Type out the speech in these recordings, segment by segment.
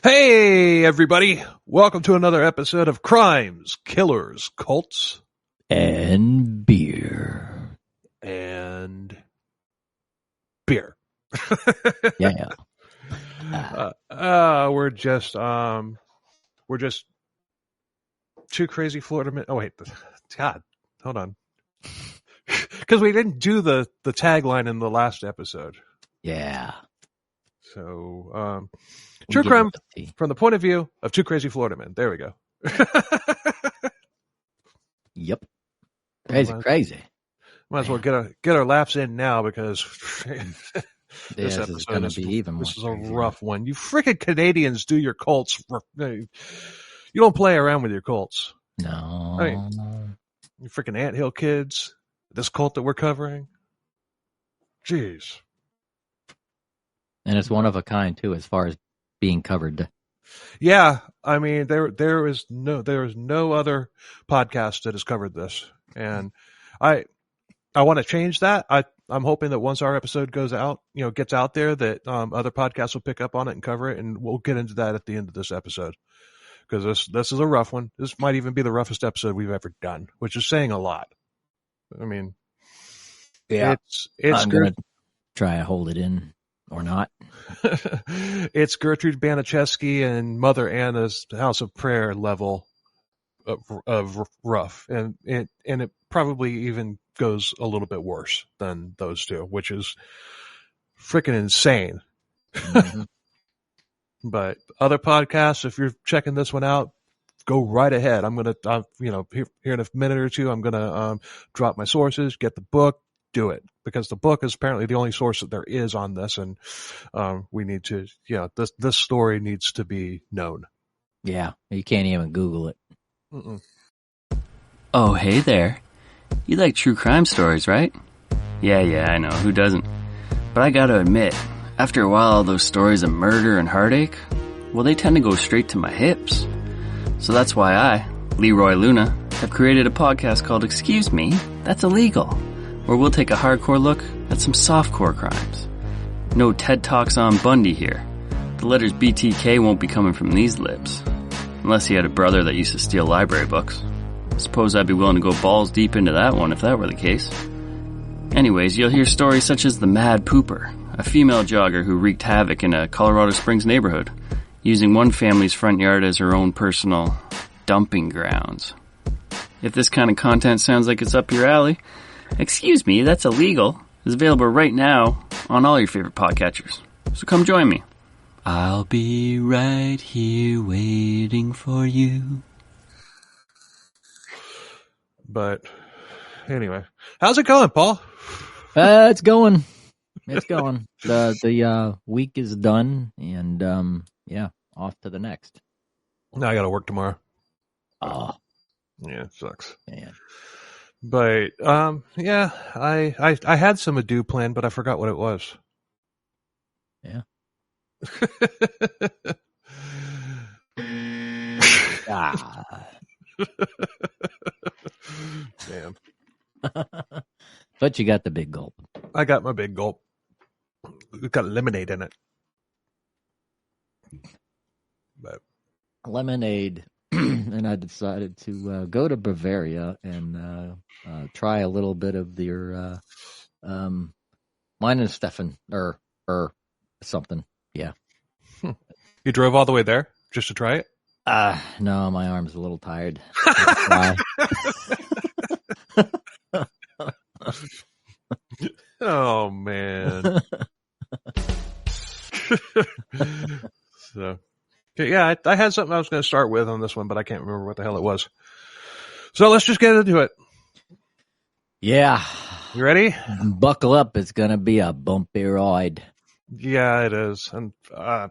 Hey, everybody. Welcome to another episode of Crimes, Killers, Cults, and Beer. And beer. Yeah. We're just two crazy Florida men. Oh, wait. God, hold on. Because we didn't do the tagline in the last episode. Yeah. So, true crime from the point of view of two crazy Florida men. There we go. Yep. Crazy. Might as well get our laughs in now because this episode is going to be even more. This is a rough one. You freaking Canadians do your cults. You don't play around with your cults. No. I mean, you freaking Anthill Kids. This cult that we're covering. Jeez. And it's one of a kind too, as far as being covered. Yeah, I mean there is no other podcast that has covered this, and I want to change that. I'm hoping that once our episode goes out, gets out there, that other podcasts will pick up on it and cover it, and we'll get into that at the end of this episode, because this is a rough one. This might even be the roughest episode we've ever done, which is saying a lot. I mean, yeah, it's I'm gonna try to hold it in. Or not. It's Gertrude Baniszewski and Mother Anna's House of Prayer level of rough, and it probably even goes a little bit worse than those two, which is freaking insane. Mm-hmm. But other podcasts, if you're checking this one out, go right ahead. I'm gonna, here in a minute or two, I'm gonna drop my sources, get the book. Do it, because the book is apparently the only source that there is on this, and we need to, this story needs to be known. Yeah, you can't even Google it. Mm-mm. Oh, hey there. You like true crime stories, right? Yeah, I know, who doesn't? But I gotta admit, after a while, all those stories of murder and heartache, well, they tend to go straight to my hips. So that's why I, Leroy Luna, have created a podcast called Excuse Me, That's Illegal, where we'll take a hardcore look at some softcore crimes. No TED Talks on Bundy here. The letters BTK won't be coming from these lips. Unless he had a brother that used to steal library books. I suppose I'd be willing to go balls deep into that one if that were the case. Anyways, you'll hear stories such as the Mad Pooper, a female jogger who wreaked havoc in a Colorado Springs neighborhood, using one family's front yard as her own personal dumping grounds. If this kind of content sounds like it's up your alley, Excuse Me, That's Illegal is available right now on all your favorite podcatchers. So come join me. I'll be right here waiting for you. But anyway, how's it going, Paul? It's going. It's going. The week is done, and off to the next. Now I got to work tomorrow. Oh, yeah, it sucks. Man. But I had some ado planned, but I forgot what it was. Yeah. Damn. But you got the big gulp. I got my big gulp. It's got lemonade in it. But lemonade. And I decided to go to Bavaria and try a little bit of their Baniszewski or something. Yeah. You drove all the way there just to try it? No, my arm's a little tired. Oh man. So. Yeah, I had something I was going to start with on this one, but I can't remember what the hell it was. So let's just get into it. Yeah. You ready? Buckle up. It's going to be a bumpy ride. Yeah, it is. And I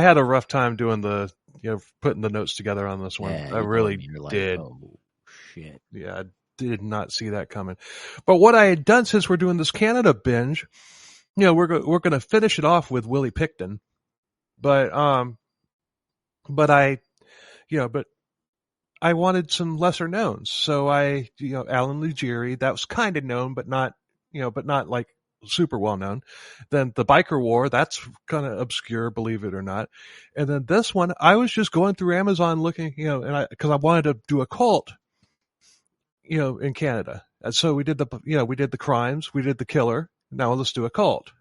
had a rough time doing putting the notes together on this one. Yeah, I really did. Like, oh, shit. Yeah, I did not see that coming. But what I had done, since we're doing this Canada binge, we're going to finish it off with Willie Pickton. But I wanted some lesser knowns. So Alan Legere, that was kind of known, but not like super well known. Then the Biker War, that's kind of obscure, believe it or not. And then this one, I was just going through Amazon looking, and because I wanted to do a cult, in Canada. And so we did the crimes, we did the killer. Now let's do a cult,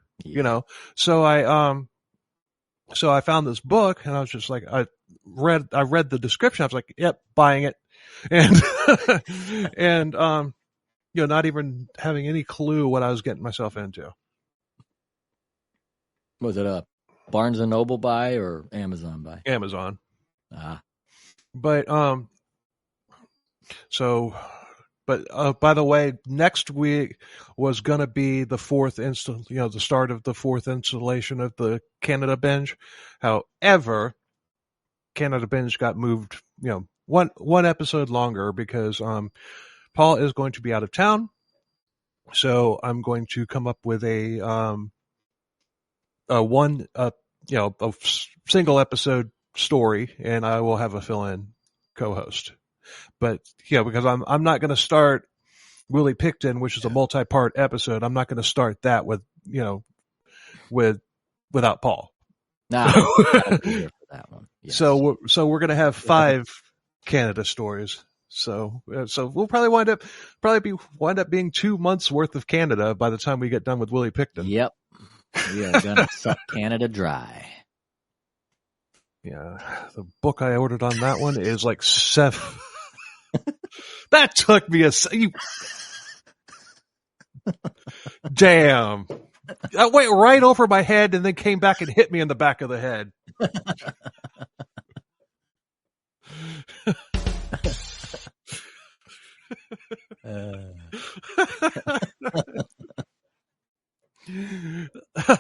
So I found this book and I was just like, I read the description. I was like, yep, buying it. And, and, not even having any clue what I was getting myself into. Was it a Barnes and Noble buy or Amazon buy? Amazon. But, by the way, next week was going to be the the start of the fourth installation of the Canada binge. However, Canada binge got moved, one episode longer because, Paul is going to be out of town. So I'm going to come up with a single episode story, and I will have a fill-in co-host. But because I'm not going to start Willie Picton, which is a multi-part episode. I'm not going to start that without Paul. No, I'll be here for that one. Yes. So we're going to have 5 Canada stories. So we'll probably wind up being 2 months worth of Canada by the time we get done with Willie Picton. Yep. We are going to suck Canada dry. Yeah. The book I ordered on that one is like 7. That took me damn. That went right over my head and then came back and hit me in the back of the head.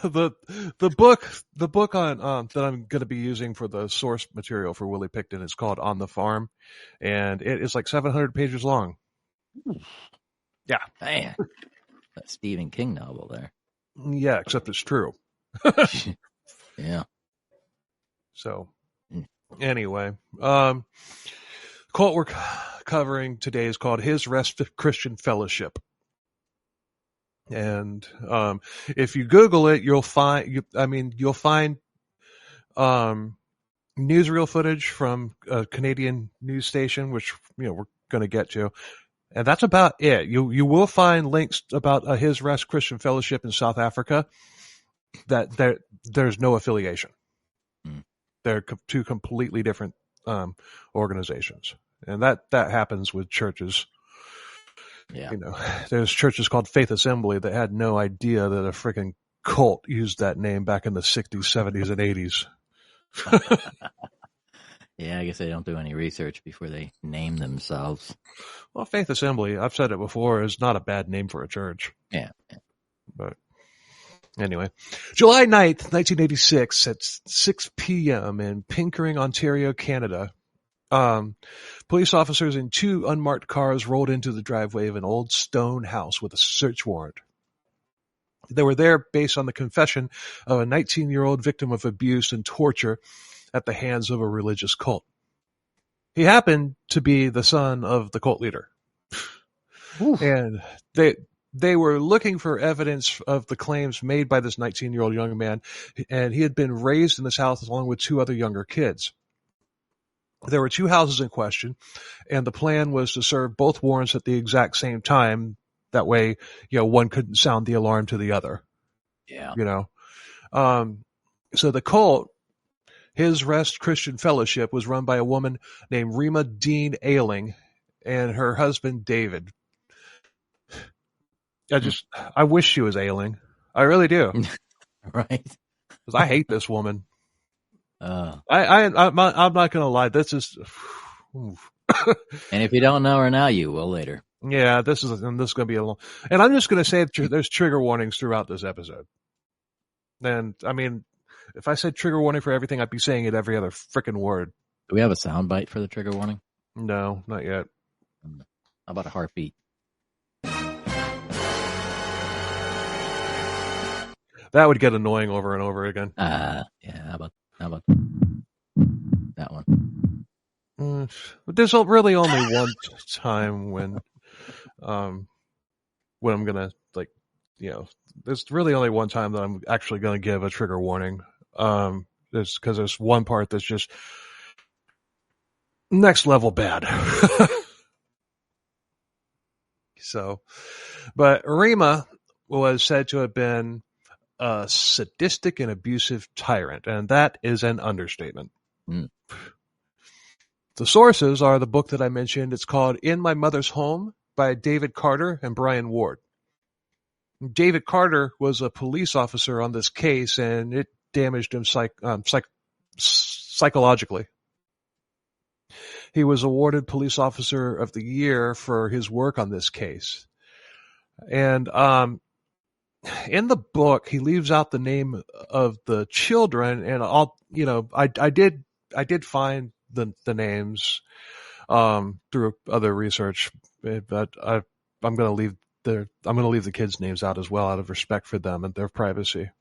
The book on that I'm going to be using for the source material for Willie Picton is called On the Farm, and it is like 700 pages long. Yeah, man, that Stephen King novel there. Yeah, except it's true. Yeah. So, anyway, cult we're covering today is called His Rest Christian Fellowship. And if you Google it, you'll find newsreel footage from a Canadian news station, which we're going to get to, and that's about it. You will find links about His Rest Christian Fellowship in South Africa. That there's no affiliation. They're 2 completely different organizations, and that happens with churches. Yeah. There's churches called Faith Assembly that had no idea that a freaking cult used that name back in the 60s, 70s, and 80s. Yeah, I guess they don't do any research before they name themselves. Well, Faith Assembly, I've said it before, is not a bad name for a church. Yeah. But anyway, July 9th, 1986 at 6 p.m. in Pickering, Ontario, Canada. Police officers in 2 unmarked cars rolled into the driveway of an old stone house with a search warrant. They were there based on the confession of a 19-year-old victim of abuse and torture at the hands of a religious cult. He happened to be the son of the cult leader. Oof. And they were looking for evidence of the claims made by this 19-year-old young man, and he had been raised in this house along with 2 other younger kids. There were 2 houses in question, and the plan was to serve both warrants at the exact same time. That way, one couldn't sound the alarm to the other. Yeah. So the cult, His Rest Christian Fellowship, was run by a woman named Rima Dean Ailing and her husband, David. I wish she was ailing. I really do. Right. Because I hate this woman. I'm not gonna lie. This is, and if you don't know her now, you will later. Yeah, this is gonna be a long. And I'm just gonna say there's trigger warnings throughout this episode. And I mean, if I said trigger warning for everything, I'd be saying it every other freaking word. Do we have a sound bite for the trigger warning? No, not yet. How about a heartbeat? That would get annoying over and over again. Yeah. How about that one? There's really only one time when I'm gonna there's really only one time that I'm actually going to give a trigger warning. It's because there's one part that's just next level bad. So, but Rima was said to have been a sadistic and abusive tyrant, and that is an understatement. Mm. The sources are the book that I mentioned. It's called In My Mother's Home by David Carter and Brian Ward. David Carter was a police officer on this case, and it damaged him psychologically. He was awarded Police Officer of the Year for his work on this case. And in the book, he leaves out the name of the children, and I did find the names through other research, but I'm going to leave the kids' names out as well, out of respect for them and their privacy.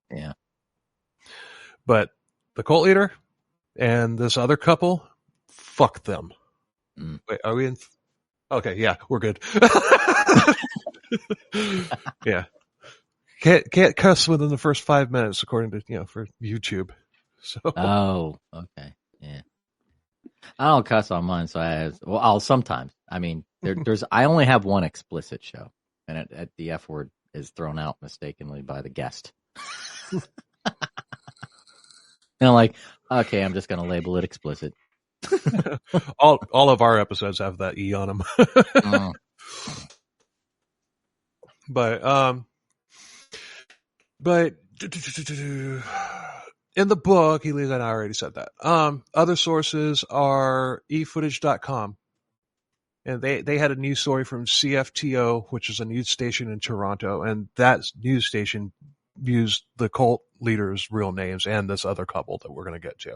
Yeah. But the cult leader and this other couple, fuck them. Mm. Wait, are we in? Okay, yeah, we're good. Yeah. Can't cuss within the first 5 minutes, according to, for YouTube. So. Oh, okay. Yeah. I don't cuss on mine, so I'll sometimes. I mean, I only have one explicit show, and the F word is thrown out mistakenly by the guest. And I'm like, okay, I'm just going to label it explicit. all of our episodes have that E on them. But in the book, I already said that. Other sources are efootage.com. And they had a news story from CFTO, which is a news station in Toronto, and that news station used the cult leaders' real names and this other couple that we're going to get to.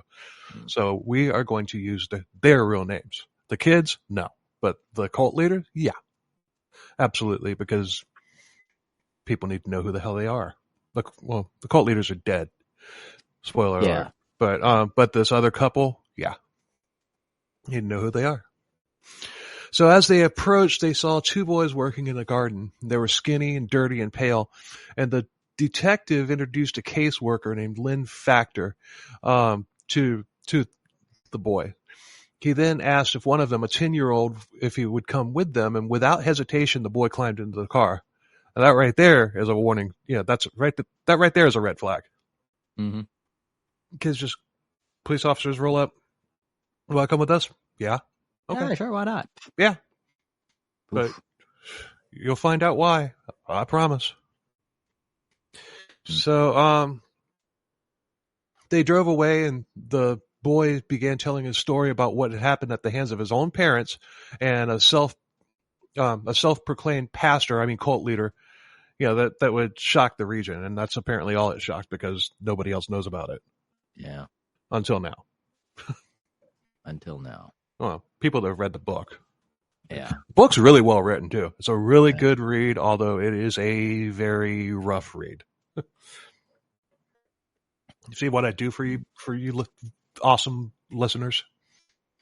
So we are going to use their real names. The kids, no. But the cult leaders, yeah. Absolutely, because people need to know who the hell they are. The cult leaders are dead. Spoiler alert. But this other couple, yeah. You need to know who they are. So as they approached, they saw two boys working in a garden. They were skinny and dirty and pale, and the detective introduced a caseworker named Lynn Factor to the boy. He then asked if one of them, a 10-year-old, if he would come with them, and without hesitation, the boy climbed into the car. And that right there is a warning. Yeah, that right there is a red flag. Mm-hmm. Kids just, police officers roll up. Want to come with us? Yeah. Okay. Yeah, sure, why not? Yeah. Oof. But you'll find out why. I promise. So, they drove away, and the boy began telling his story about what had happened at the hands of his own parents and a self-proclaimed pastor, cult leader, that would shock the region. And that's apparently all it shocked, because nobody else knows about it. Yeah. Until now. Until now. Well, people that have read the book. Yeah. The book's really well written, too. It's a really good read, although it is a very rough read. You see what I do for you awesome listeners?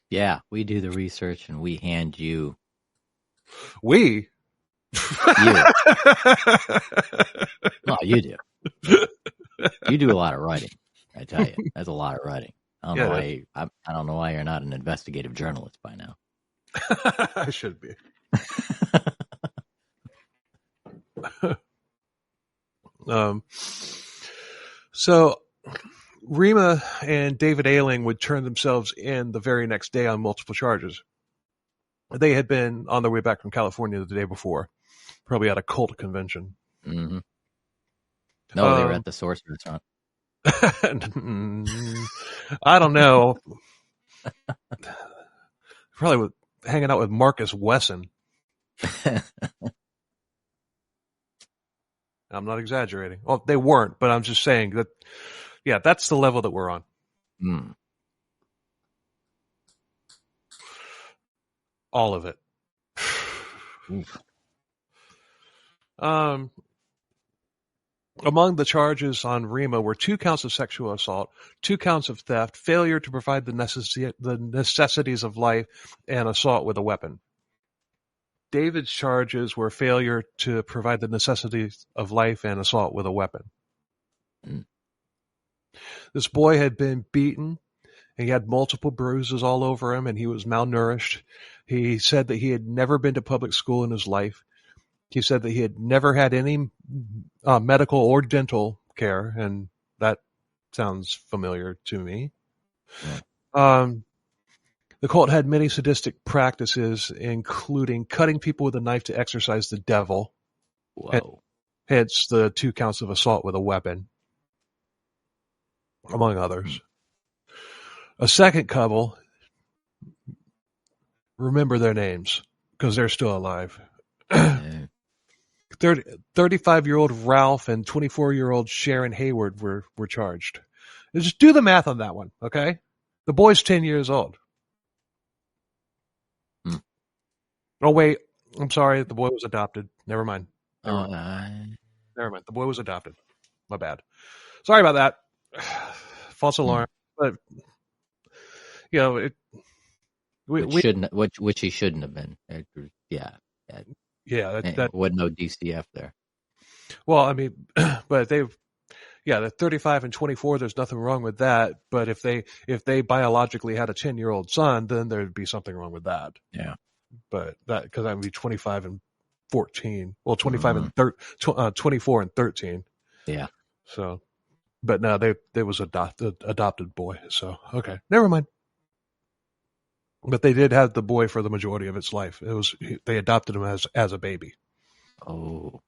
Yeah, we do the research and we hand you. We? You. Well, you do. You do a lot of writing. I tell you, that's a lot of writing. I don't know why you're not an investigative journalist by now. I should be. So Rima and David Ailing would turn themselves in the very next day on multiple charges. They had been on their way back from California the day before, probably at a cult convention. Mm-hmm. No, they were at the Source restaurant. I don't know. Probably hanging out with Marcus Wesson. I'm not exaggerating. Well, they weren't, but I'm just saying that, yeah, that's the level that we're on. Mm. All of it. Among the charges on Rima were 2 counts of sexual assault, 2 counts of theft, failure to provide the necessities of life, and assault with a weapon. David's charges were failure to provide the necessities of life and assault with a weapon. Mm. This boy had been beaten. He had multiple bruises all over him, and he was malnourished. He said that he had never been to public school in his life. He said that he had never had any medical or dental care, and that sounds familiar to me. Yeah. The cult had many sadistic practices, including cutting people with a knife to exorcise the devil. Whoa. Hence the 2 counts of assault with a weapon, among others. A second couple, remember their names, because they're still alive. Yeah. 35-year-old Ralph and 24-year-old Sharon Hayward were charged. Just do the math on that one, okay? The boy's 10 years old. Oh, wait. I'm sorry. The boy was adopted. Never mind. Never mind. The boy was adopted. My bad. Sorry about that. False alarm. But, which he shouldn't have been. Yeah. That wasn't no DCF there. Well, I mean, but the 35 and 24, there's nothing wrong with that. But if they biologically had a 10-year-old son, then there'd be something wrong with that. Yeah. But because that would be 25 and 14. Well, 25 and 24 and 13. Yeah. So, but no, they was adopted boy. So, okay, never mind. But they did have the boy for the majority of its life. They adopted him as a baby. Oh.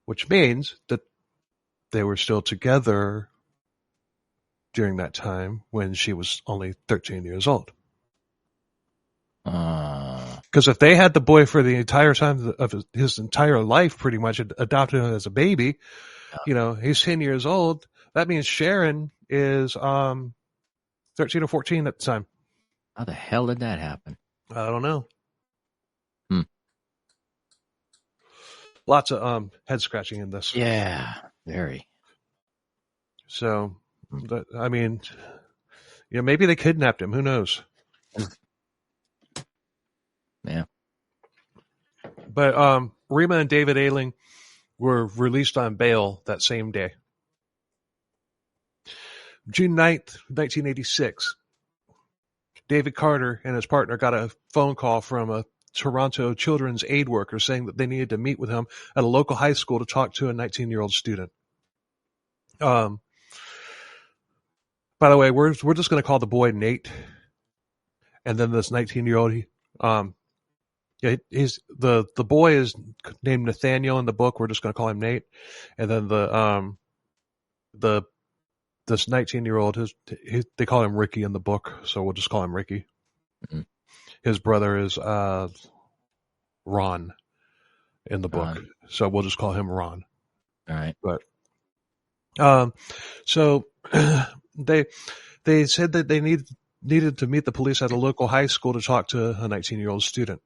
Which means that they were still together during that time when she was only 13 years old. Because if they had the boy for the entire time of his entire life, pretty much adopted him as a baby, he's 10 years old. That means Sharon is 13 or 14 at the time. How the hell did that happen? I don't know. Lots of head scratching in this. Yeah, very. So, I mean, maybe they kidnapped him. Who knows? Yeah. But Rima and David Ayling were released on bail that same day. June 9th, 1986. David Carter and his partner got a phone call from a Toronto children's aid worker saying that they needed to meet with him at a local high school to talk to a 19-year-old student. By the way, we're just going to call the boy Nate, and then this 19-year-old. The boy is named Nathaniel in the book. We're just going to call him Nate, and then this 19-year-old they call him Ricky in the book, so we'll just call him Ricky. Mm-hmm. His brother is Ron in the book, so we'll just call him Ron. All right. But so they said that they needed to meet the police at a local high school to talk to a 19-year-old student.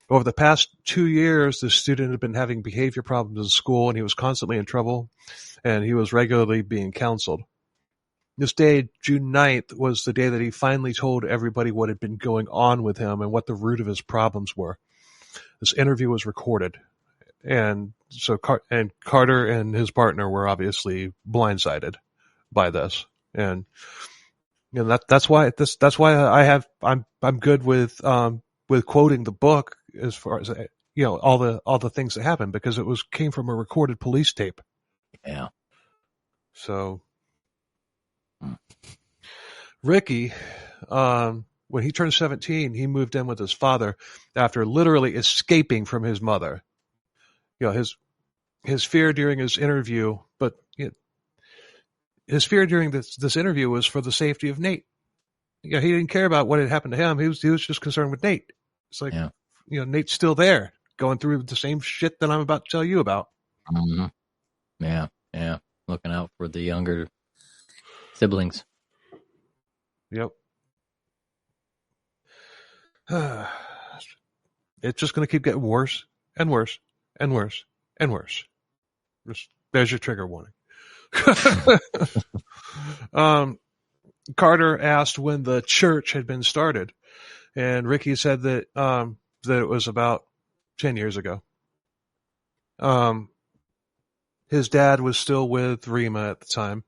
Over the past 2 years, the student had been having behavior problems in school, and he was constantly in trouble, and he was regularly being counseled. This day, June 9th, was the day that he finally told everybody what had been going on with him and what the root of his problems were. This interview was recorded, and so Carter and his partner were obviously blindsided by this, and that's why I'm good with quoting the book as far as all the things that happened, because it came from a recorded police tape. Yeah. So Ricky, when he turned 17, he moved in with his father after literally escaping from his mother. His fear during his interview, but his fear during this interview was for the safety of Nate. He didn't care about what had happened to him. He was just concerned with Nate. It's like, Nate's still there, going through the same shit that I'm about to tell you about. Mm-hmm. Yeah. Looking out for the younger siblings. Yep. It's just going to keep getting worse and worse and worse and worse. There's your trigger warning. Carter asked when the church had been started. And Ricky said that that it was about 10 years ago. His dad was still with Rima at the time.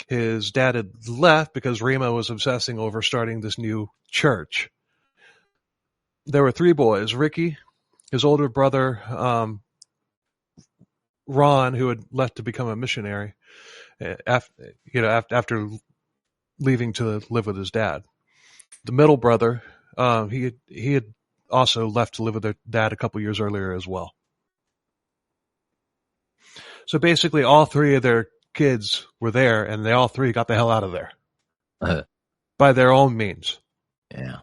His dad had left because Rima was obsessing over starting this new church. There were 3 boys: Ricky, his older brother Ron, who had left to become a missionary after leaving to live with his dad. The middle brother, he had also left to live with their dad a couple years earlier as well. So basically, all 3 of their kids were there, and they all 3 got the hell out of there by their own means. Yeah.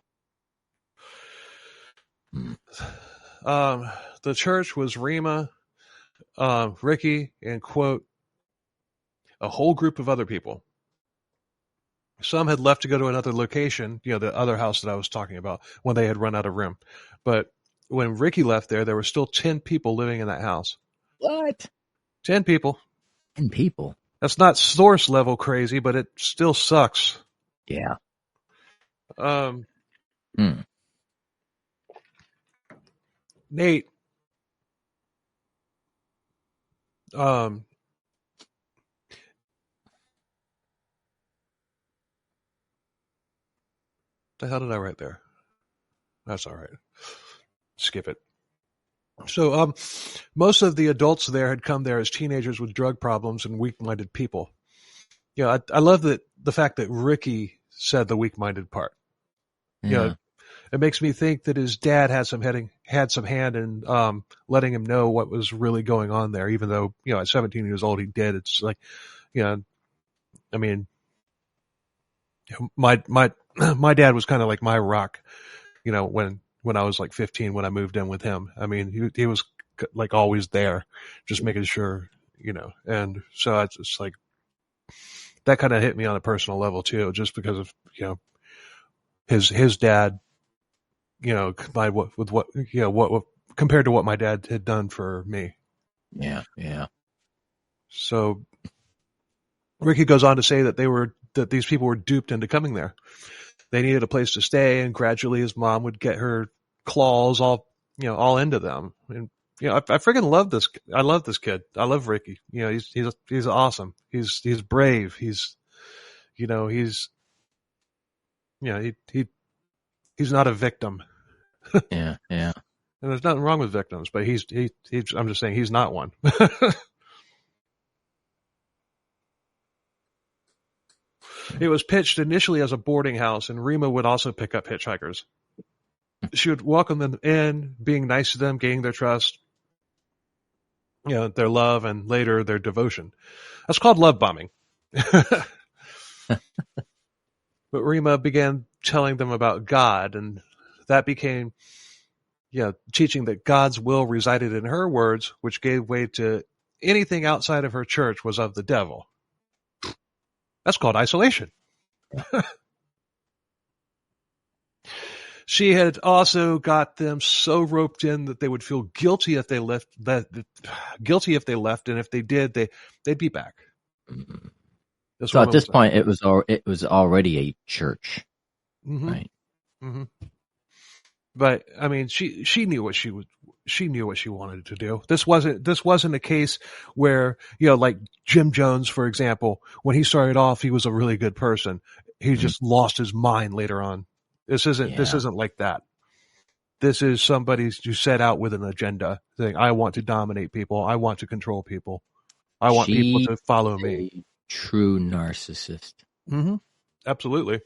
The church was Rima, Ricky, and, quote, a whole group of other people. Some had left to go to another location, the other house that I was talking about, when they had run out of room. But when Ricky left there were still 10 people living in that house. What? 10 people. 10 people? That's not source level crazy, but it still sucks. Yeah. Nate, the hell did I write there? That's all right. Skip it. So, most of the adults there had come there as teenagers with drug problems and weak-minded people. I love the fact that Ricky said the weak-minded part. Yeah. It makes me think that his dad had some hand in letting him know what was really going on there, even though, at 17 years old he did. It's like, I mean, my dad was kind of like my rock, when I was like 15, when I moved in with him. I mean, he was like always there, just making sure, and so it's just like, that kind of hit me on a personal level too, just because of, his dad, compared to what my dad had done for me. Yeah. Yeah. So Ricky goes on to say that these people were duped into coming there. They needed a place to stay, and gradually his mom would get her claws all into them. And, I freaking love this. I love this kid. I love Ricky. He's awesome. He's brave. He's not a victim. Yeah. Yeah. And there's nothing wrong with victims, but I'm just saying he's not one. It was pitched initially as a boarding house, and Rima would also pick up hitchhikers. She would welcome them in, being nice to them, gaining their trust, their love, and later their devotion. That's called love bombing. But Rima began telling them about God, and that became, teaching that God's will resided in her words, which gave way to anything outside of her church was of the devil. That's called isolation. She had also got them so roped in that they would feel guilty if they left. And if they did, they'd be back. So at this point, it was already a church, mm-hmm. right? Mm-hmm. But I mean, she knew what she wanted to do. This wasn't a case where, like Jim Jones, for example, when he started off, he was a really good person. He just lost his mind later on. This isn't like that. This is somebody who set out with an agenda, saying, I want to dominate people. I want to control people. I want people to follow me. True narcissist. Mm-hmm. Absolutely.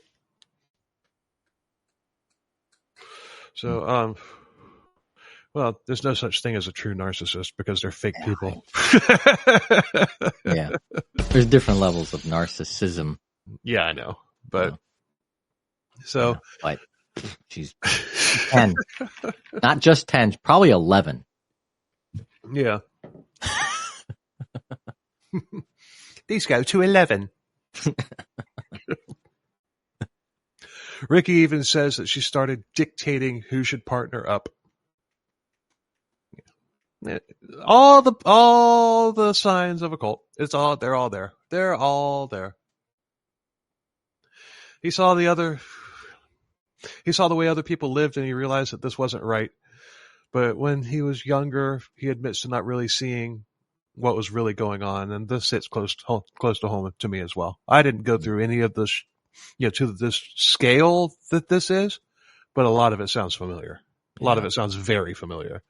So, well, there's no such thing as a true narcissist because they're fake people. Yeah. There's different levels of narcissism. Yeah, I know. But so. Yeah, but she's 10. Not just 10, probably 11. Yeah. These go to 11. Ricky even says that she started dictating who should partner up. All the signs of a cult. They're all there. They're all there. He saw the other he saw the way other people lived, and he realized that this wasn't right. But when he was younger, he admits to not really seeing what was really going on, and this hits close to home to me as well. I didn't go through any of this, to this scale that this is, but a lot of it sounds familiar. A lot of it sounds very familiar.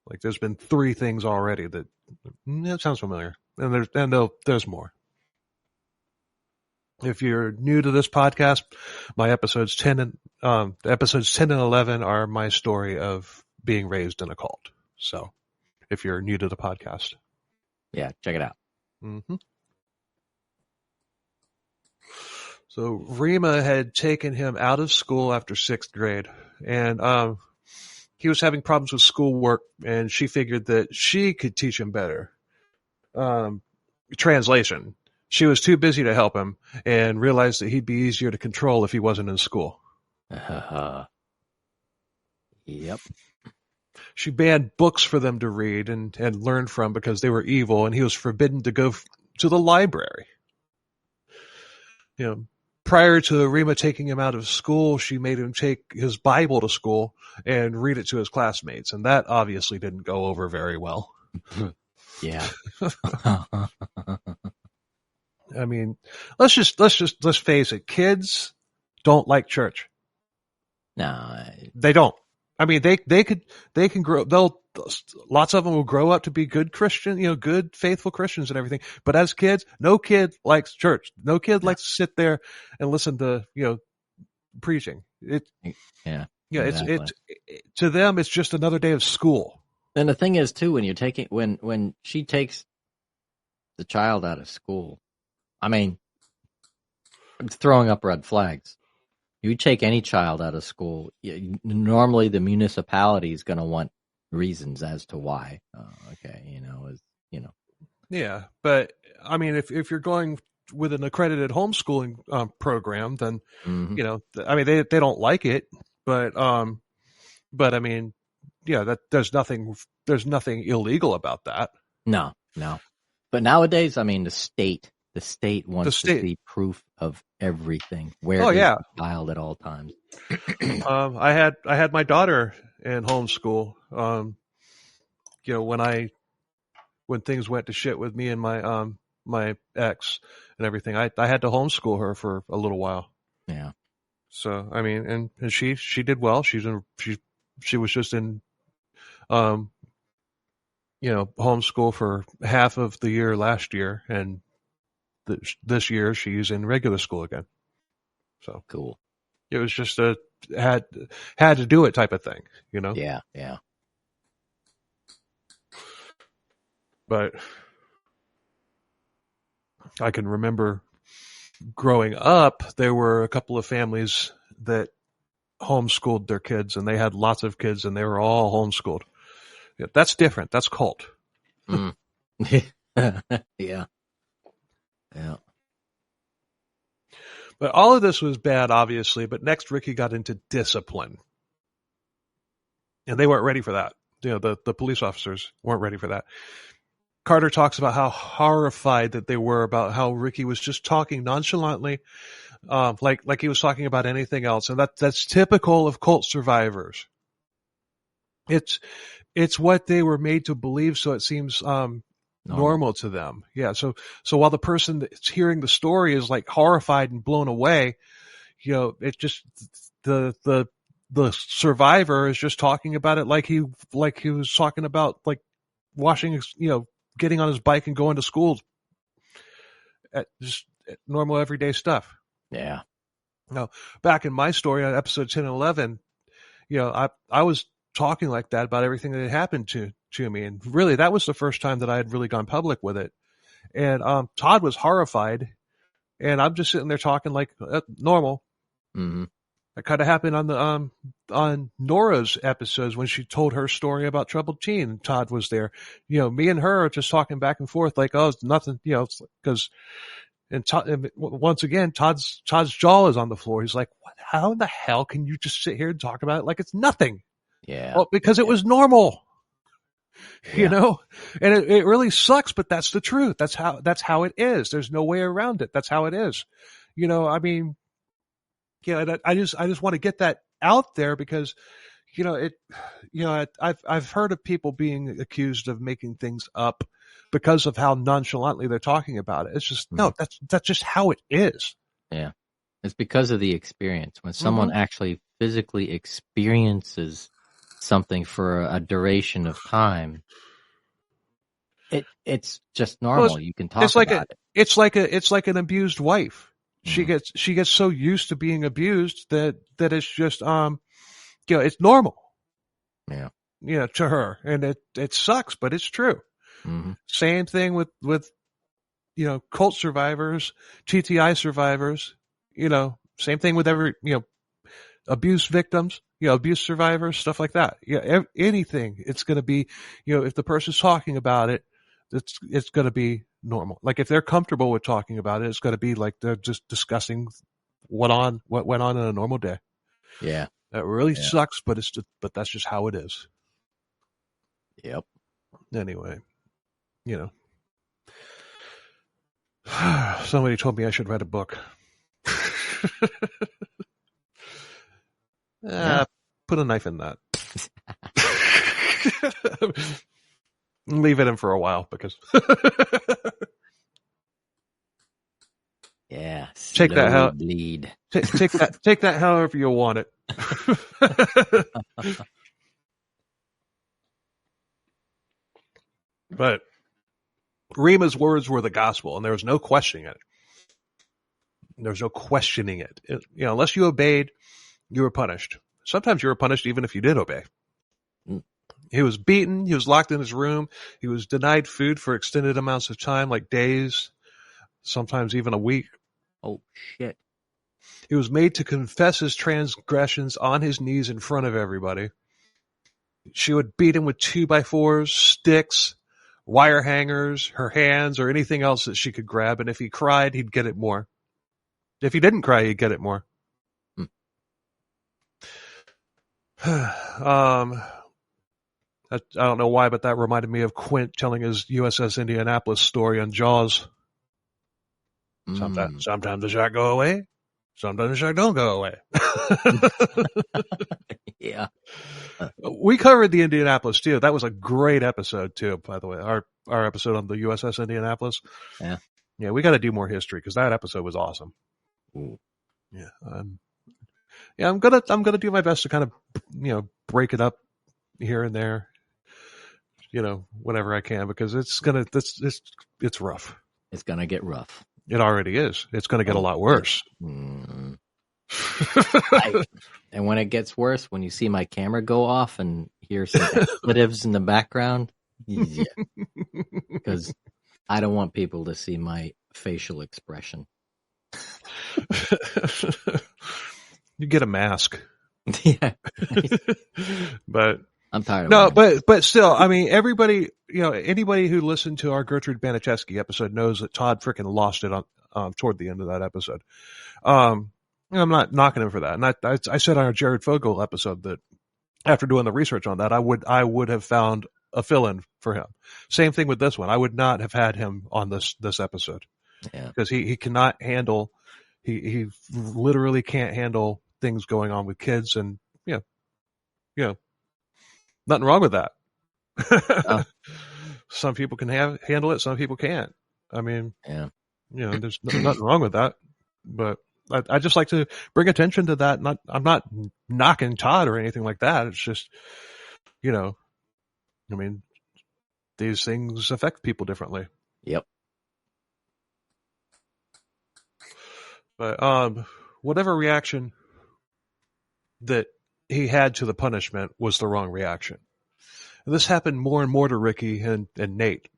Like there's been 3 things already that sounds familiar, and there's more. If you're new to this podcast, my episodes 10 and 11 are my story of being raised in a cult. So, if you're new to the podcast, yeah, check it out. Mm-hmm. So Rima had taken him out of school after 6th grade, and he was having problems with schoolwork, and she figured that she could teach him better. Translation. She was too busy to help him and realized that he'd be easier to control if he wasn't in school. Yep. She banned books for them to read and learn from because they were evil, and he was forbidden to go to the library. Prior to Rima taking him out of school, she made him take his Bible to school and read it to his classmates, and that obviously didn't go over very well. Yeah. I mean, let's face it. Kids don't like church. No, they don't. I mean, they can grow. Lots of them will grow up to be good Christian, good faithful Christians and everything. But as kids, no kid likes church. No kid likes to sit there and listen to, preaching. Exactly. It's to them, it's just another day of school. And the thing is too, when she takes the child out of school, I mean, it's throwing up red flags. You take any child out of school, normally the municipality is going to want reasons as to why. Yeah, but I mean, if you're going with an accredited homeschooling program, then I mean they don't like it, but I mean, that there's nothing illegal about that. No. But nowadays, I mean, the state wants to see proof of everything. Where is the child at all times? I had my daughter in homeschool. When things went to shit with me and my ex and everything, I had to homeschool her for a little while. Yeah. So I mean, and she did well. She was just in homeschool for half of the year last year, and this year she's in regular school again. So cool. It was just had to do it type of thing, Yeah. But I can remember growing up, there were a couple of families that homeschooled their kids, and they had lots of kids, and they were all homeschooled. Yeah, that's different. That's cult. Mm. Yeah. But all of this was bad, obviously. But next, Ricky got into discipline, and they weren't ready for that. The police officers weren't ready for that. Carter talks about how horrified that they were about how Ricky was just talking nonchalantly, like he was talking about anything else, and that's typical of cult survivors. It's what they were made to believe, so it seems normal to them. Yeah. So while the person that's hearing the story is like horrified and blown away, it just the survivor is just talking about it like he was talking about like washing, getting on his bike and going to school. Just normal everyday stuff. Yeah. Now, back in my story on episode 10 and 11, I was talking like that about everything that had happened to me. And really, that was the first time that I had really gone public with it. And Todd was horrified. And I'm just sitting there talking like normal. Mm-hmm. That kind of happened on Nora's episodes when she told her story about troubled teen. And Todd was there. Me and her are just talking back and forth like, oh, it's nothing, because once again, Todd's jaw is on the floor. He's like, what? How in the hell can you just sit here and talk about it like it's nothing? Yeah. Well, because it was normal, and it really sucks, but that's the truth. That's how it is. There's no way around it. That's how it is. I mean, I just want to get that out there because, I've heard of people being accused of making things up because of how nonchalantly they're talking about it. It's just, no, that's just how it is. Yeah. It's because of the experience. When someone actually physically experiences something for a duration of time, it's just normal. Well, you can talk about it. It's like an abused wife. She gets so used to being abused that it's just it's normal. Yeah. To her, and it sucks, but it's true. Same thing with cult survivors, TTI survivors. Same thing with every abuse victims, abuse survivors, stuff like that. Anything. It's going to be, if the person's talking about it, it's going to be normal. Like if they're comfortable with talking about it, it's going to be like they're just discussing what went on in a normal day. Yeah. That really sucks, but but that's just how it is. Yep. Anyway, somebody told me I should write a book. Put a knife in that. Leave it in for a while because take that bleed. Take that however you want it. But Rima's words were the gospel, and there was no questioning it. There's no questioning it. Unless you obeyed, you were punished. Sometimes you were punished even if you did obey. He was beaten. He was locked in his room. He was denied food for extended amounts of time, like days, sometimes even a week. Oh, shit. He was made to confess his transgressions on his knees in front of everybody. She would beat him with 2x4s, sticks, wire hangers, her hands, or anything else that she could grab. And if he cried, he'd get it more. If he didn't cry, he'd get it more. I don't know why, but that reminded me of Quint telling his USS Indianapolis story on Jaws. Sometimes the shark go away. Sometimes the shark don't go away. Yeah. We covered the Indianapolis too. That was a great episode too, by the way. Our episode on the USS Indianapolis. Yeah. Yeah, we got to do more history because that episode was awesome. Ooh. Yeah. I'm gonna do my best to kind of break it up here and there. Whenever I can, because it's rough. It's gonna get rough. It already is. It's gonna get a lot worse. And when it gets worse, when you see my camera go off and hear some expletives in the background, because I don't want people to see my facial expression. You get a mask. Yeah. But I'm tired of it. But still, I mean, everybody, anybody who listened to our Gertrude Baniszewski episode knows that Todd frickin' lost it on toward the end of that episode. I'm not knocking him for that. And I said on our Jared Fogle episode that after doing the research on that, I would have found a fill-in for him. Same thing with this one. I would not have had him on this episode. Yeah. Because he cannot handle, he literally can't handle things going on with kids, and nothing wrong with that. Some people can handle it, some people can't. I mean, there's nothing wrong with that. But I just like to bring attention to that. I'm not knocking Todd or anything like that. It's just, I mean, these things affect people differently. Yep. But whatever reaction that he had to the punishment was the wrong reaction. And this happened more and more to Ricky and Nate.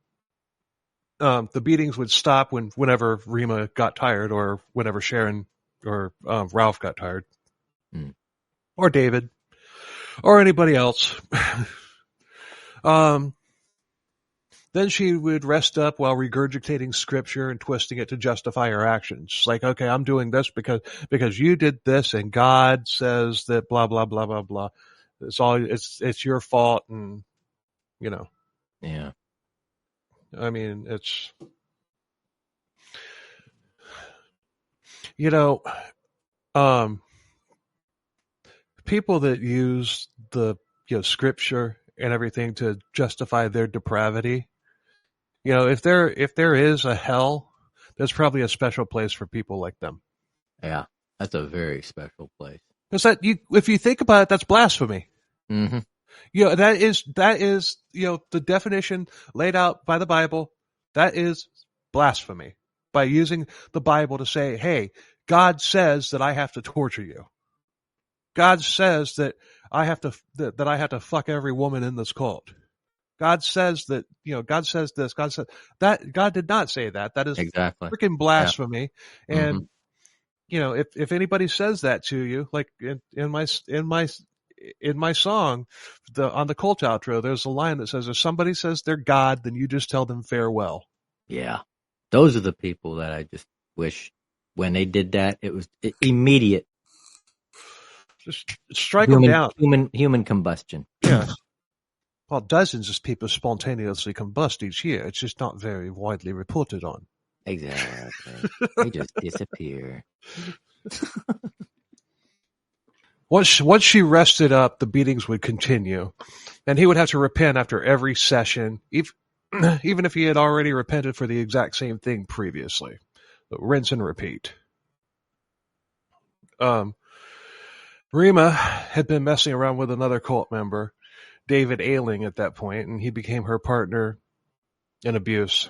The beatings would stop whenever Rima got tired, or whenever Sharon or Ralph got tired, or David, or anybody else. Then she would rest up while regurgitating scripture and twisting it to justify her actions. Like, okay, I'm doing this because you did this, and God says that blah blah blah blah blah. It's your fault, and Yeah. I mean, it's people that use the scripture and everything to justify their depravity, if there is a hell, there's probably a special place for people like them. Yeah, that's a very special place. Because if you think about it, that's blasphemy. Mm-hmm. That is the definition laid out by the Bible. That is blasphemy, by using the Bible to say, hey, God says that I have to torture you. God says that I have to fuck every woman in this cult. God says that, God says this, God said that. God did not say that. That is Exactly freaking blasphemy. Yeah. And if anybody says that to you, like in my song, on the cult outro, there's a line that says, if somebody says they're God, then you just tell them farewell. Yeah. Those are the people that I just wish when they did that, it was immediate. Just strike them down. Human combustion. Yeah. Well, dozens of people spontaneously combust each year. It's just not very widely reported on. Exactly. They just disappear. Once she rested up, the beatings would continue, and he would have to repent after every session, even if he had already repented for the exact same thing previously. Rinse and repeat. Rima had been messing around with another cult member, David Ailing, at that point, and he became her partner in abuse.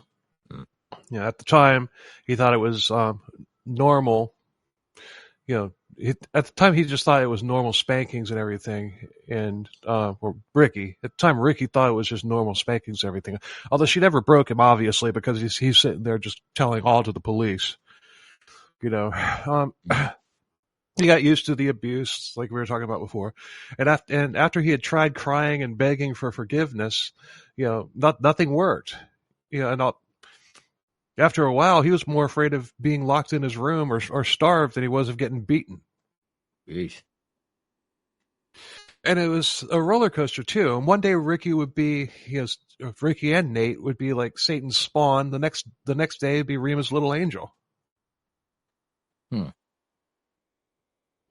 At the time, he thought it was normal. At the time, he just thought it was normal spankings and everything. And or Ricky, at the time, Ricky thought it was just normal spankings and everything. Although she never broke him, obviously, because he's sitting there just telling all to the police. He got used to the abuse, like we were talking about before, and after he had tried crying and begging for forgiveness, nothing worked. And after a while, he was more afraid of being locked in his room or starved than he was of getting beaten. Yeesh. And it was a roller coaster too. And one day, Ricky and Nate would be like Satan's spawn. The next day, it'd be Rima's little angel.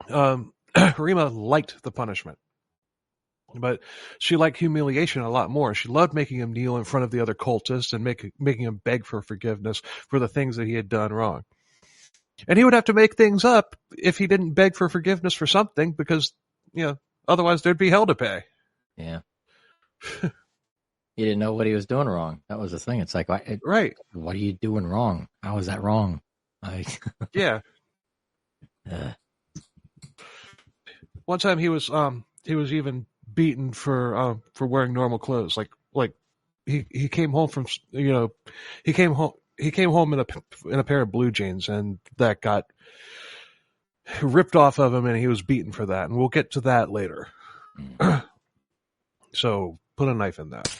Rima liked the punishment, but she liked humiliation a lot more. She loved making him kneel in front of the other cultists and making him beg for forgiveness for the things that he had done wrong. And he would have to make things up if he didn't beg for forgiveness for something, because otherwise there'd be hell to pay. Yeah. He didn't know what he was doing wrong. That was the thing. It's like, right. What are you doing wrong? How is that wrong? Yeah. One time he was even beaten for wearing normal clothes. Like he came home from he came home in a pair of blue jeans, and that got ripped off of him, and he was beaten for that. And we'll get to that later. So put a knife in that.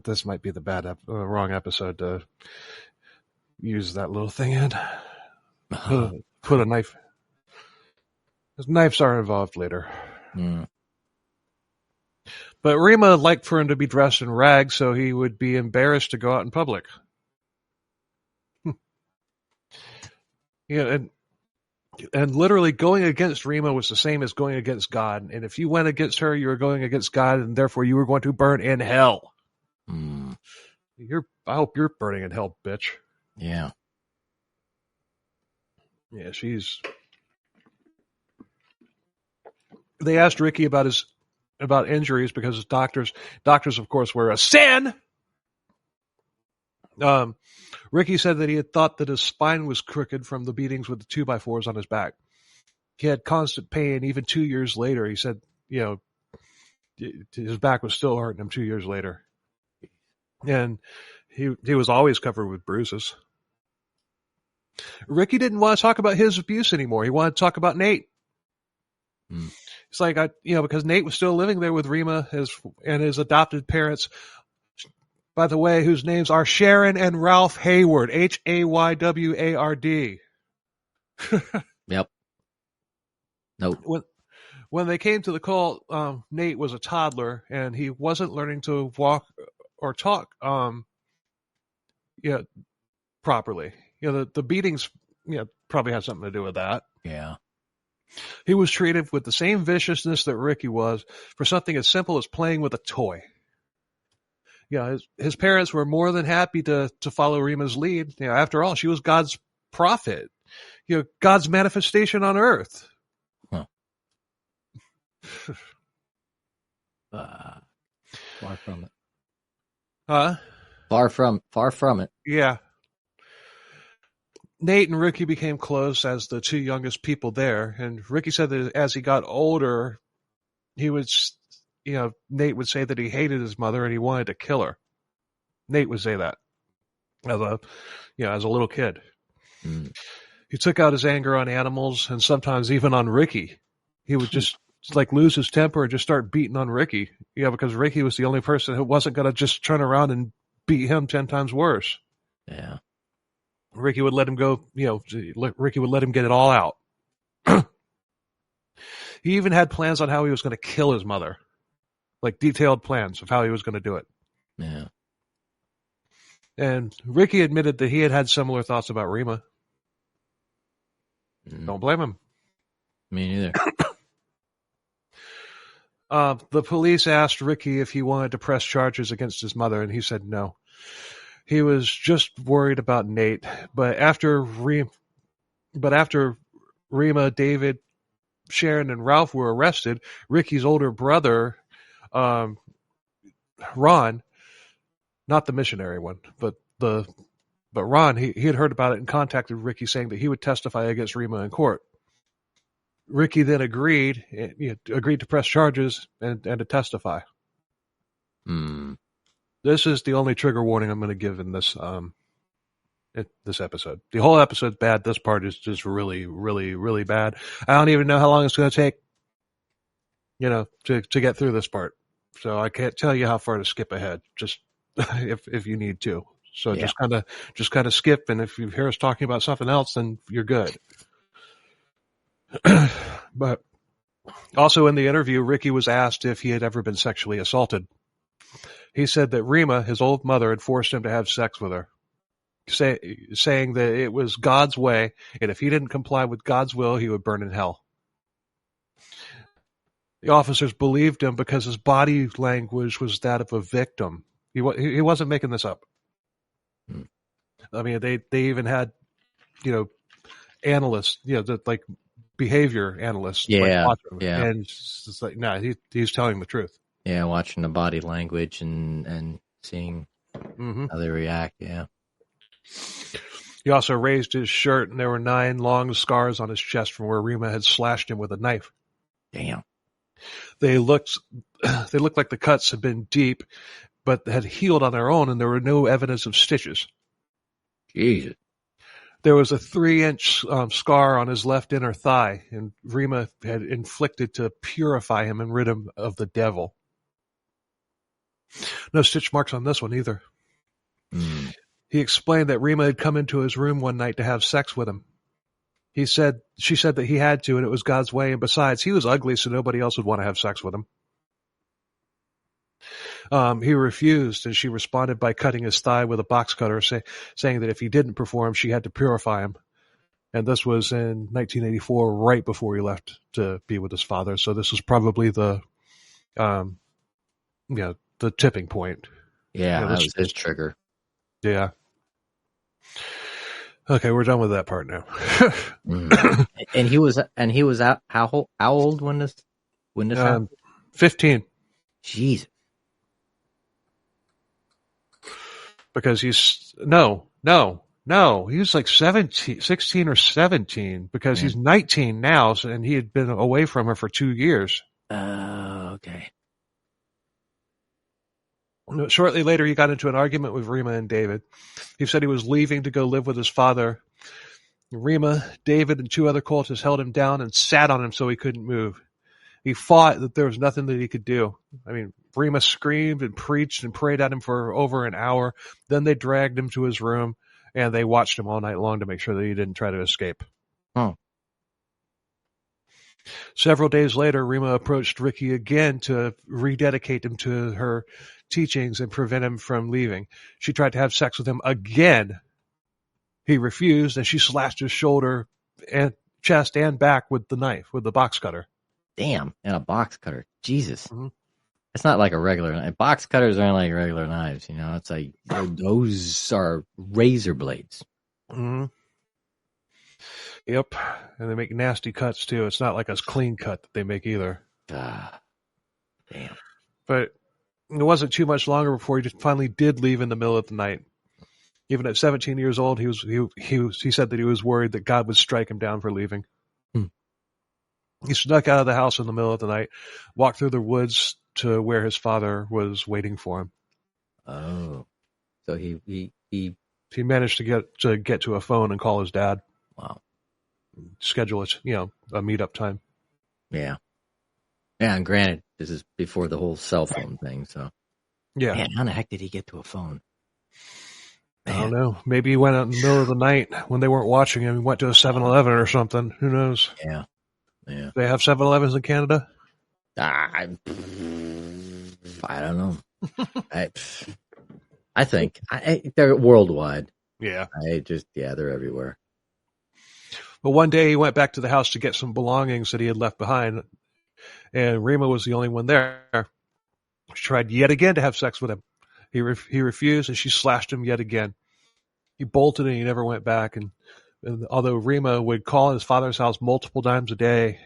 This might be the wrong episode to use that little thing in. Put a knife. Because knives are involved later. But Rima liked for him to be dressed in rags so he would be embarrassed to go out in public. And literally going against Rima was the same as going against God. And if you went against her, you were going against God, and therefore you were going to burn in hell. I hope you're burning in hell, bitch. Yeah. Yeah, they asked Ricky about injuries because his doctors, of course, were a sin. Ricky said that he had thought that his spine was crooked from the beatings with the 2x4s on his back. He had constant pain even 2 years later. He said, his back was still hurting him 2 years later. And he was always covered with bruises. Ricky didn't want to talk about his abuse anymore. He wanted to talk about Nate. It's like, because Nate was still living there with Rima and his adopted parents, by the way, whose names are Sharon and Ralph Hayward, Hayward. Yep. Nope. When they came to the cult, Nate was a toddler and he wasn't learning to walk or talk properly. The beatings probably had something to do with that. Yeah. He was treated with the same viciousness that Ricky was for something as simple as playing with a toy. Yeah, his parents were more than happy to follow Rima's lead. You know, after all, she was God's prophet. You know, God's manifestation on earth. Huh. Far from it. Huh? Far from it. Yeah. Nate and Ricky became close as the two youngest people there, and Ricky said that as he got older, Nate would say that he hated his mother and he wanted to kill her. Nate would say that as a little kid. Mm. He took out his anger on animals and sometimes even on Ricky. He would just lose his temper and just start beating on Ricky. Yeah, because Ricky was the only person who wasn't going to just turn around and beat him 10 times worse. Yeah. Ricky would let him go, Ricky would let him get it all out. He even had plans on how he was going to kill his mother. Like detailed plans of how he was going to do it. Yeah. And Ricky admitted that he had similar thoughts about Rima. Don't blame him. Me neither. The police asked Ricky if he wanted to press charges against his mother, and he said no. He was just worried about Nate. But after Rima, David, Sharon, and Ralph were arrested, Ricky's older brother, Ron, not the missionary one, but Ron, he had heard about it and contacted Ricky saying that he would testify against Rima in court. Ricky then agreed to press charges and to testify. Mm. This is the only trigger warning I'm going to give in this episode. The whole episode's bad. This part is just really, really, really bad. I don't even know how long it's going to take, to get through this part. So I can't tell you how far to skip ahead. Just if you need to. So Yeah. just kind of skip. And if you hear us talking about something else, then you're good. But also in the interview, Ricky was asked if he had ever been sexually assaulted. He said that Rima, his old mother, had forced him to have sex with her, saying that it was God's way, and if he didn't comply with God's will, he would burn in hell. The officers believed him because his body language was that of a victim. He wasn't making this up. Hmm. I mean, they even had, analysts, like behavior analysts. Yeah, watch him, yeah. And it's like, no, he's telling the truth. Yeah, watching the body language and seeing how they react, yeah. He also raised his shirt, and there were 9 long scars on his chest from where Rima had slashed him with a knife. Damn. They looked like the cuts had been deep, but had healed on their own, and there were no evidence of stitches. Jesus. There was a 3-inch scar on his left inner thigh, and Rima had inflicted to purify him and rid him of the devil. No stitch marks on this one either. Mm. He explained that Rima had come into his room one night to have sex with him. She said that he had to, and it was God's way, and besides, he was ugly, so nobody else would want to have sex with him. He refused, and she responded by cutting his thigh with a box cutter, saying that if he didn't perform, she had to purify him. And this was in 1984, right before he left to be with his father. So this was probably the tipping point. Yeah, that was his trigger. Yeah. Okay, we're done with that part now. Mm. And he was out. How old when this happened? 15. Jesus. Because he's no. He was like 16 or 17 because he's 19 now, and he had been away from her for 2 years. Okay. Shortly later, he got into an argument with Rima and David. He said he was leaving to go live with his father. Rima, David, and 2 other cultists held him down and sat on him so he couldn't move. He fought that there was nothing that he could do. I mean, Rima screamed and preached and prayed at him for over an hour. Then they dragged him to his room, and they watched him all night long to make sure that he didn't try to escape. Oh. Several days later, Rima approached Ricky again to rededicate him to her teachings and prevent him from leaving. She tried to have sex with him again. He refused, and she slashed his shoulder and chest and back with the knife, with the box cutter. Damn, and a box cutter. Jesus. Mm-hmm. It's not like a regular knife. Box cutters aren't like regular knives, you know. It's like those are razor blades. Mm-hmm. Yep, and they make nasty cuts too. It's not like a clean cut that they make either. Damn. But it wasn't too much longer before he just finally did leave in the middle of the night. Even at 17 years old, he said that he was worried that God would strike him down for leaving. He snuck out of the house in the middle of the night, walked through the woods to where his father was waiting for him. Oh, so he managed to get to a phone and call his dad. Wow. Schedule it, a meetup time. Yeah. Yeah, and granted, this is before the whole cell phone thing, so. Yeah. Man, how the heck did he get to a phone? Man. I don't know. Maybe he went out in the middle of the night when they weren't watching him. He went to a 7-Eleven or something. Who knows? Yeah. Yeah. They have 7-Elevens in Canada? I don't know. I think they're worldwide. Yeah. They're everywhere. But one day he went back to the house to get some belongings that he had left behind, and Rima was the only one there. She tried yet again to have sex with him. He refused, and she slashed him yet again. He bolted, and he never went back. And although Rima would call his father's house multiple times a day,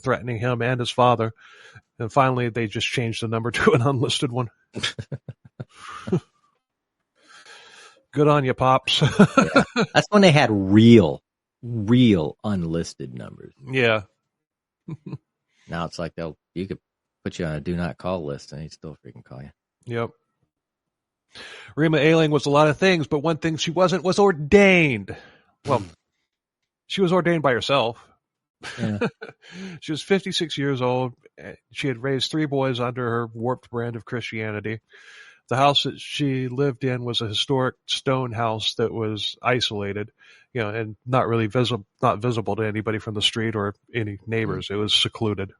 threatening him and his father, and finally they just changed the number to an unlisted one. Good on you, Pops. Yeah. That's when they had real unlisted numbers. Yeah. Now it's like you could put you on a do not call list and he'd still freaking call you. Yep. Rima Ailing was a lot of things, but one thing she wasn't was ordained. Well, she was ordained by herself. Yeah. She was 56 years old. She had raised 3 boys under her warped brand of Christianity. The house that she lived in was a historic stone house that was isolated, and not really visible to anybody from the street or any neighbors. It was secluded.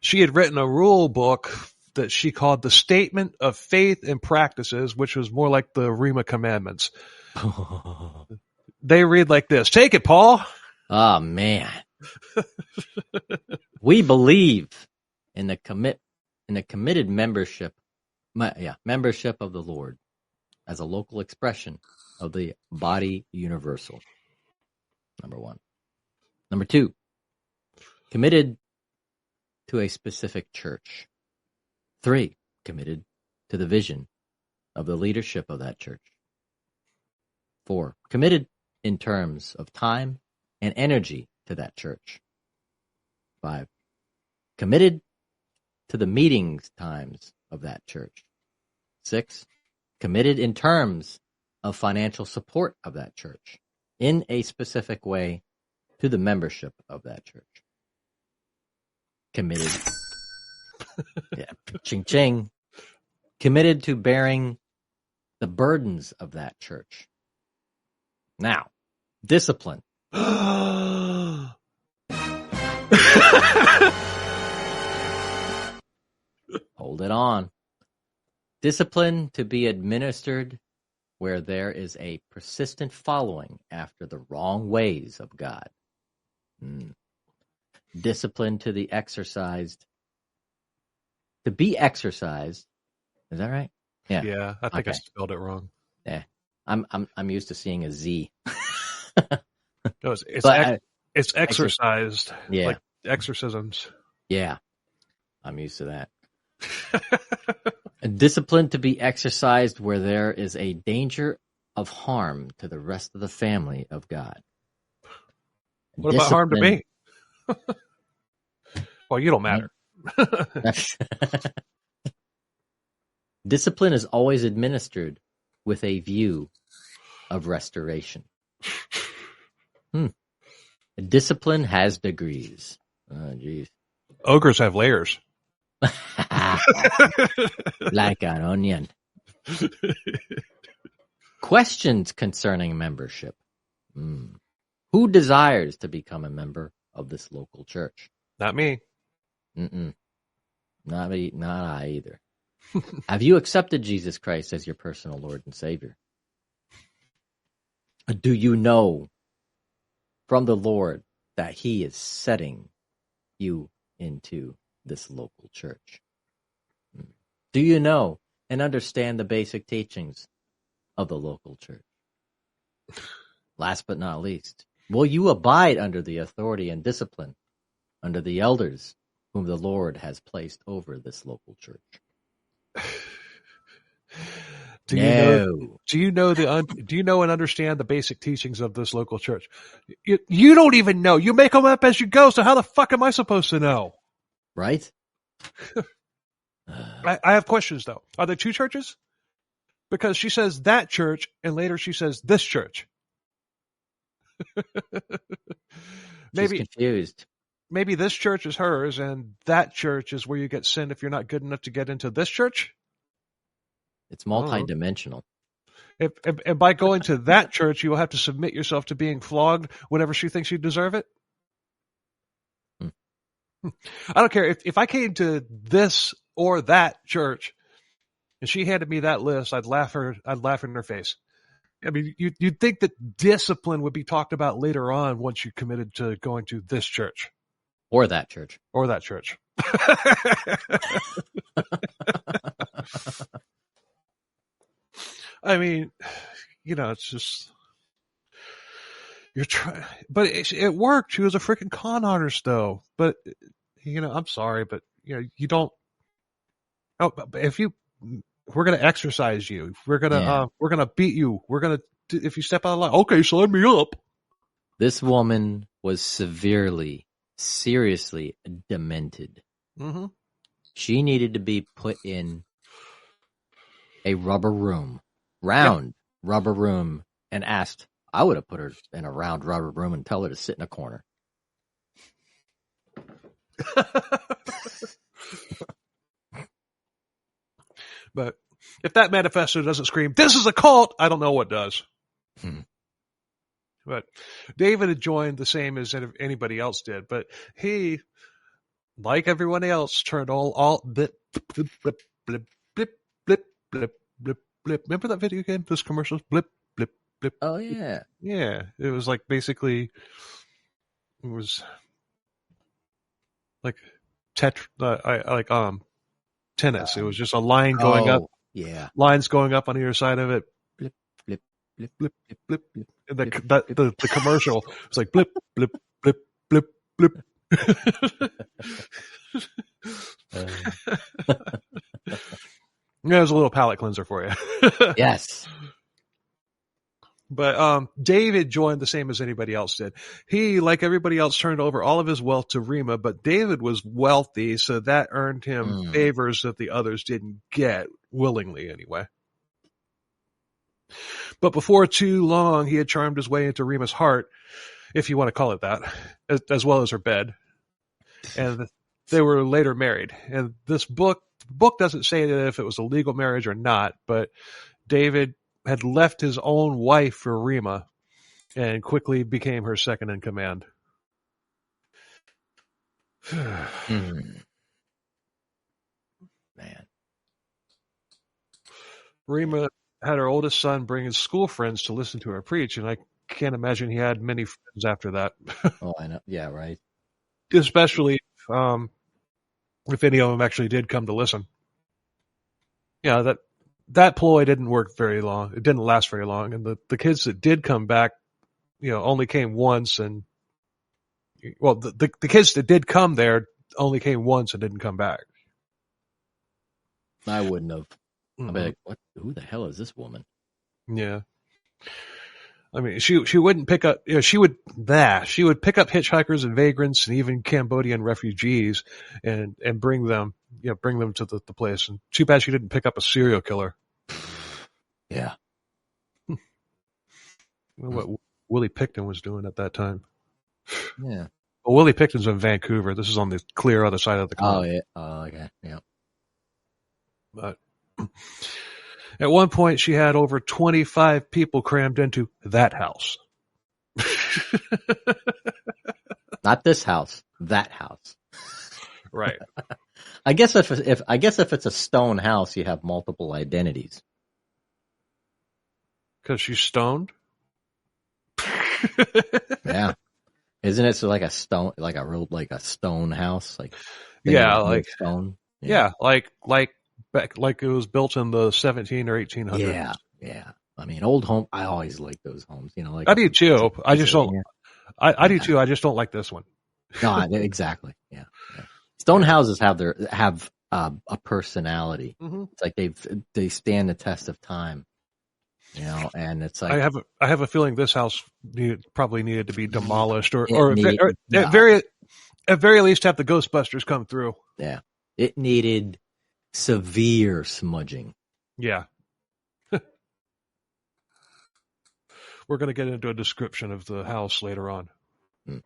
She had written a rule book that she called the Statement of Faith and Practices, which was more like the Rima Commandments. They read like this. Take it, Paul. Oh, man. We believe in the committed membership of the Lord as a local expression of the body universal. Number 1. Number 2, committed to a specific church. 3, committed to the vision of the leadership of that church. 4, committed in terms of time and energy to that church. 5, committed to the meetings times of that church. 6, committed in terms of financial support of that church in a specific way to the membership of that church. Committed. Yeah, ching ching. Committed to bearing the burdens of that church. Now, discipline. Hold it on. Discipline to be administered where there is a persistent following after the wrong ways of God. Discipline to be exercised. Is that right? Yeah. Yeah, I think Okay. I spelled it wrong. Yeah. I'm used to seeing a Z. No, But it's exercised. Yeah. Like exorcisms. Yeah. I'm used to that. A discipline to be exercised where there is a danger of harm to the rest of the family of God. What about harm to me? Well, you don't matter. Discipline is always administered with a view of restoration. Discipline has degrees. Oh, geez. Ogres have layers. Like an onion. Questions concerning membership. Who desires to become a member of this local church? Not me. Not me, not I either. Have you accepted Jesus Christ as your personal Lord and Savior? Do you know from the Lord that he is setting you into this local church. Do you know and understand the basic teachings of the local church? Last but not least, will you abide under the authority and discipline under the elders whom the Lord has placed over this local church? Do you know and understand the basic teachings of this local church? You don't even know. You make them up as you go. So how the fuck am I supposed to know? Right? I have questions though. Are there two churches? Because she says that church and later she says this church. She's confused. Maybe this church is hers and that church is where you get sent if you're not good enough to get into this church. It's multidimensional. If by going to that church, you will have to submit yourself to being flogged whenever she thinks you deserve it. I don't care. If I came to this or that church and she handed me that list, I'd laugh in her face. I mean, you'd think that discipline would be talked about later on once you committed to going to this church. Or that church. Or that church. I mean, it's just, you're trying, but it worked. She was a freaking con artist though. But, I'm sorry, but you don't, we're going to exercise you. We're going to beat you. If you step out of line, okay, sign me up. This woman was seriously demented. Mm-hmm. She needed to be put in a rubber room. Rubber room, and asked, I would have put her in a round rubber room and tell her to sit in a corner. But if that manifesto doesn't scream, this is a cult, I don't know what does. But David had joined the same as anybody else did, but he, like everyone else, turned all blip, blip, blip, blip, blip, blip, blip, blip. Remember that video game? Those commercials? Blip, blip, blip. Oh, yeah. Yeah. It was like basically, it was like tennis. It was just a line going up. Yeah. Lines going up on either side of it. Blip, blip, blip, blip, blip, blip. And the commercial was like blip, blip, blip, blip, blip. Yeah, it was a little palate cleanser for you. Yes. But David joined the same as anybody else did. He, like everybody else, turned over all of his wealth to Rima, but David was wealthy, so that earned him favors that the others didn't get, willingly anyway. But before too long, he had charmed his way into Rima's heart, if you want to call it that, as well as her bed. And they were later married. And the book doesn't say that if it was a legal marriage or not, but David had left his own wife for Rima and quickly became her second in command. Man. Rima had her oldest son bring his school friends to listen to her preach, and I can't imagine he had many friends after that. Oh, I know. Yeah, right. Especially if any of them actually did come to listen. Yeah, that ploy didn't work very long. It didn't last very long. And the kids that did come back, only came once. And, well, the kids that did come there only came once and didn't come back. I wouldn't have. I'd be like, what? Who the hell is this woman? Yeah. I mean, she wouldn't pick up, she would pick up hitchhikers and vagrants and even Cambodian refugees and bring them to the place. And too bad she didn't pick up a serial killer. Yeah. What Willie Picton was doing at that time. Yeah. Well, Willie Picton's in Vancouver. This is on the clear other side of the continent. Oh, yeah. Oh, okay. Yeah. But at one point, she had over 25 people crammed into that house. Not this house, that house. Right. I guess if it's a stone house, you have multiple identities. Because she's stoned. Yeah. Isn't it so like a stone, like a stone house? Like Yeah, like stone. yeah, like back like it was built in the 17 or 1800s. Yeah, yeah. I mean, old home. I always like those homes. Like I do too. I just don't. I do Yeah. too. I just don't like this one. No, exactly. Yeah. Stone houses have a personality. Mm-hmm. It's like they stand the test of time. And it's like I have a feeling this house probably needed to be demolished, or at very least have the Ghostbusters come through. Yeah, it needed severe smudging. Yeah. We're going to get into a description of the house later on. In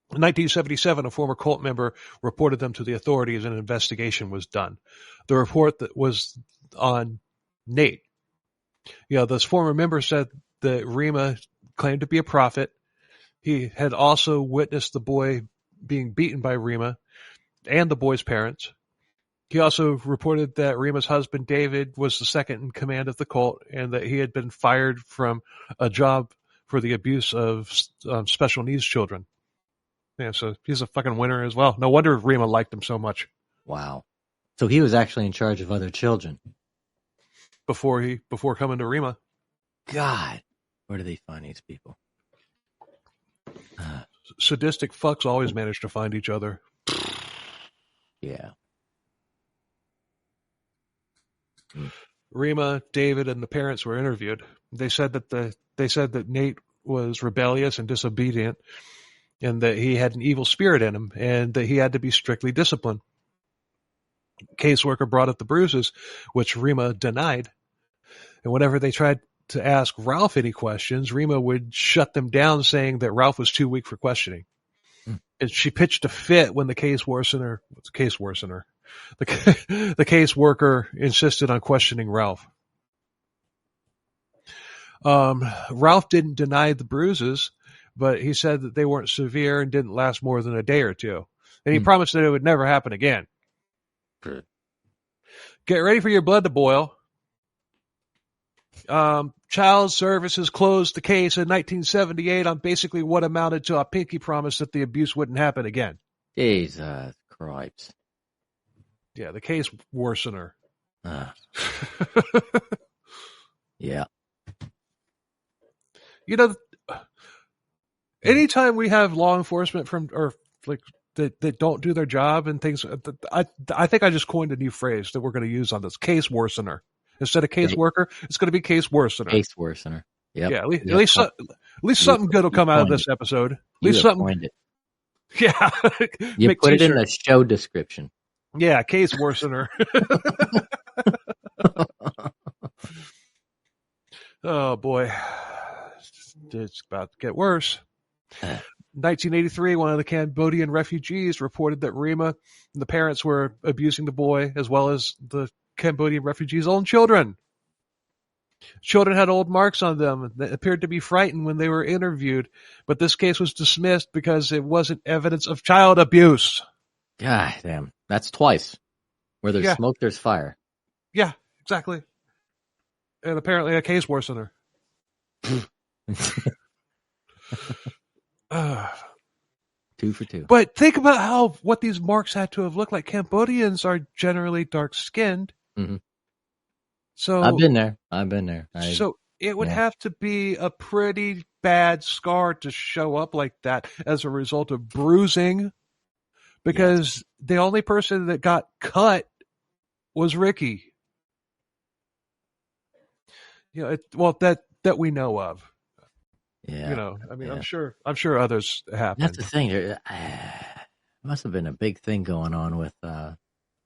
1977, a former cult member reported them to the authorities and an investigation was done. The report that was on Nate. This former member said that Rima claimed to be a prophet. He had also witnessed the boy being beaten by Rima and the boy's parents. He also reported that Rima's husband, David, was the second in command of the cult and that he had been fired from a job for the abuse of special needs children. Yeah, so he's a fucking winner as well. No wonder Rima liked him so much. Wow. So he was actually in charge of other children. Before coming to Rima. God, where do they find these people? Sadistic fucks always manage to find each other. Yeah. Rima, David, and the parents were interviewed. They said that Nate was rebellious and disobedient, and that he had an evil spirit in him, and that he had to be strictly disciplined. Caseworker brought up the bruises, which Rima denied. And whenever they tried to ask Ralph any questions, Rima would shut them down, saying that Ralph was too weak for questioning. And she pitched a fit when the caseworker insisted on questioning Ralph. Ralph didn't deny the bruises, but he said that they weren't severe and didn't last more than a day or two. And he promised that it would never happen again. Good. Get ready for your blood to boil. Child Services closed the case in 1978 on basically what amounted to a pinky promise that the abuse wouldn't happen again. Jesus Christ. Yeah, the case worsener. Yeah. Anytime we have law enforcement that don't do their job and things, I think I just coined a new phrase that we're going to use on this: case worsener. Instead of caseworker, it's going to be case worsener. Case worsener. Yep. Yeah, at least something good will come out of this episode. At least something. Yeah. You put it in the show description. Yeah, case worsener. Oh boy, it's about to get worse. 1983, one of the Cambodian refugees reported that Rima and the parents were abusing the boy as well as the Cambodian refugees' own children. Children had old marks on them that appeared to be frightened when they were interviewed, but this case was dismissed because it wasn't evidence of child abuse. God damn. That's twice. Where there's smoke, there's fire. Yeah, exactly. And apparently a case worsener. 2 for 2. But think about what these marks had to have looked like. Cambodians are generally dark-skinned. Mm-hmm. So I've been there. So it would have to be a pretty bad scar to show up like that as a result of bruising, because the only person that got cut was Ricky. That we know of. Yeah. I'm sure others happen. That's the thing. There must have been a big thing going on with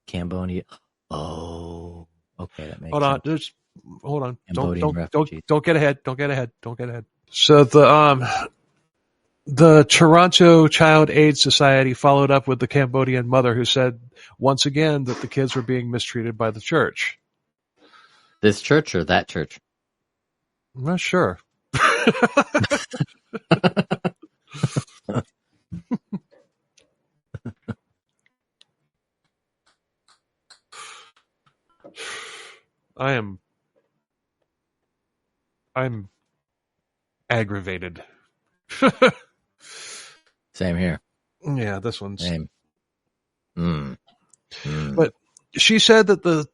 Cambodia. Oh, okay, that makes sense. Hold on. Cambodian Don't get ahead. Don't get ahead. So the Toronto Child Aid Society followed up with the Cambodian mother who said once again that the kids were being mistreated by the church. This church or that church? I'm not sure. I'm aggravated. Same here. Yeah, this one's. Same. But she said that the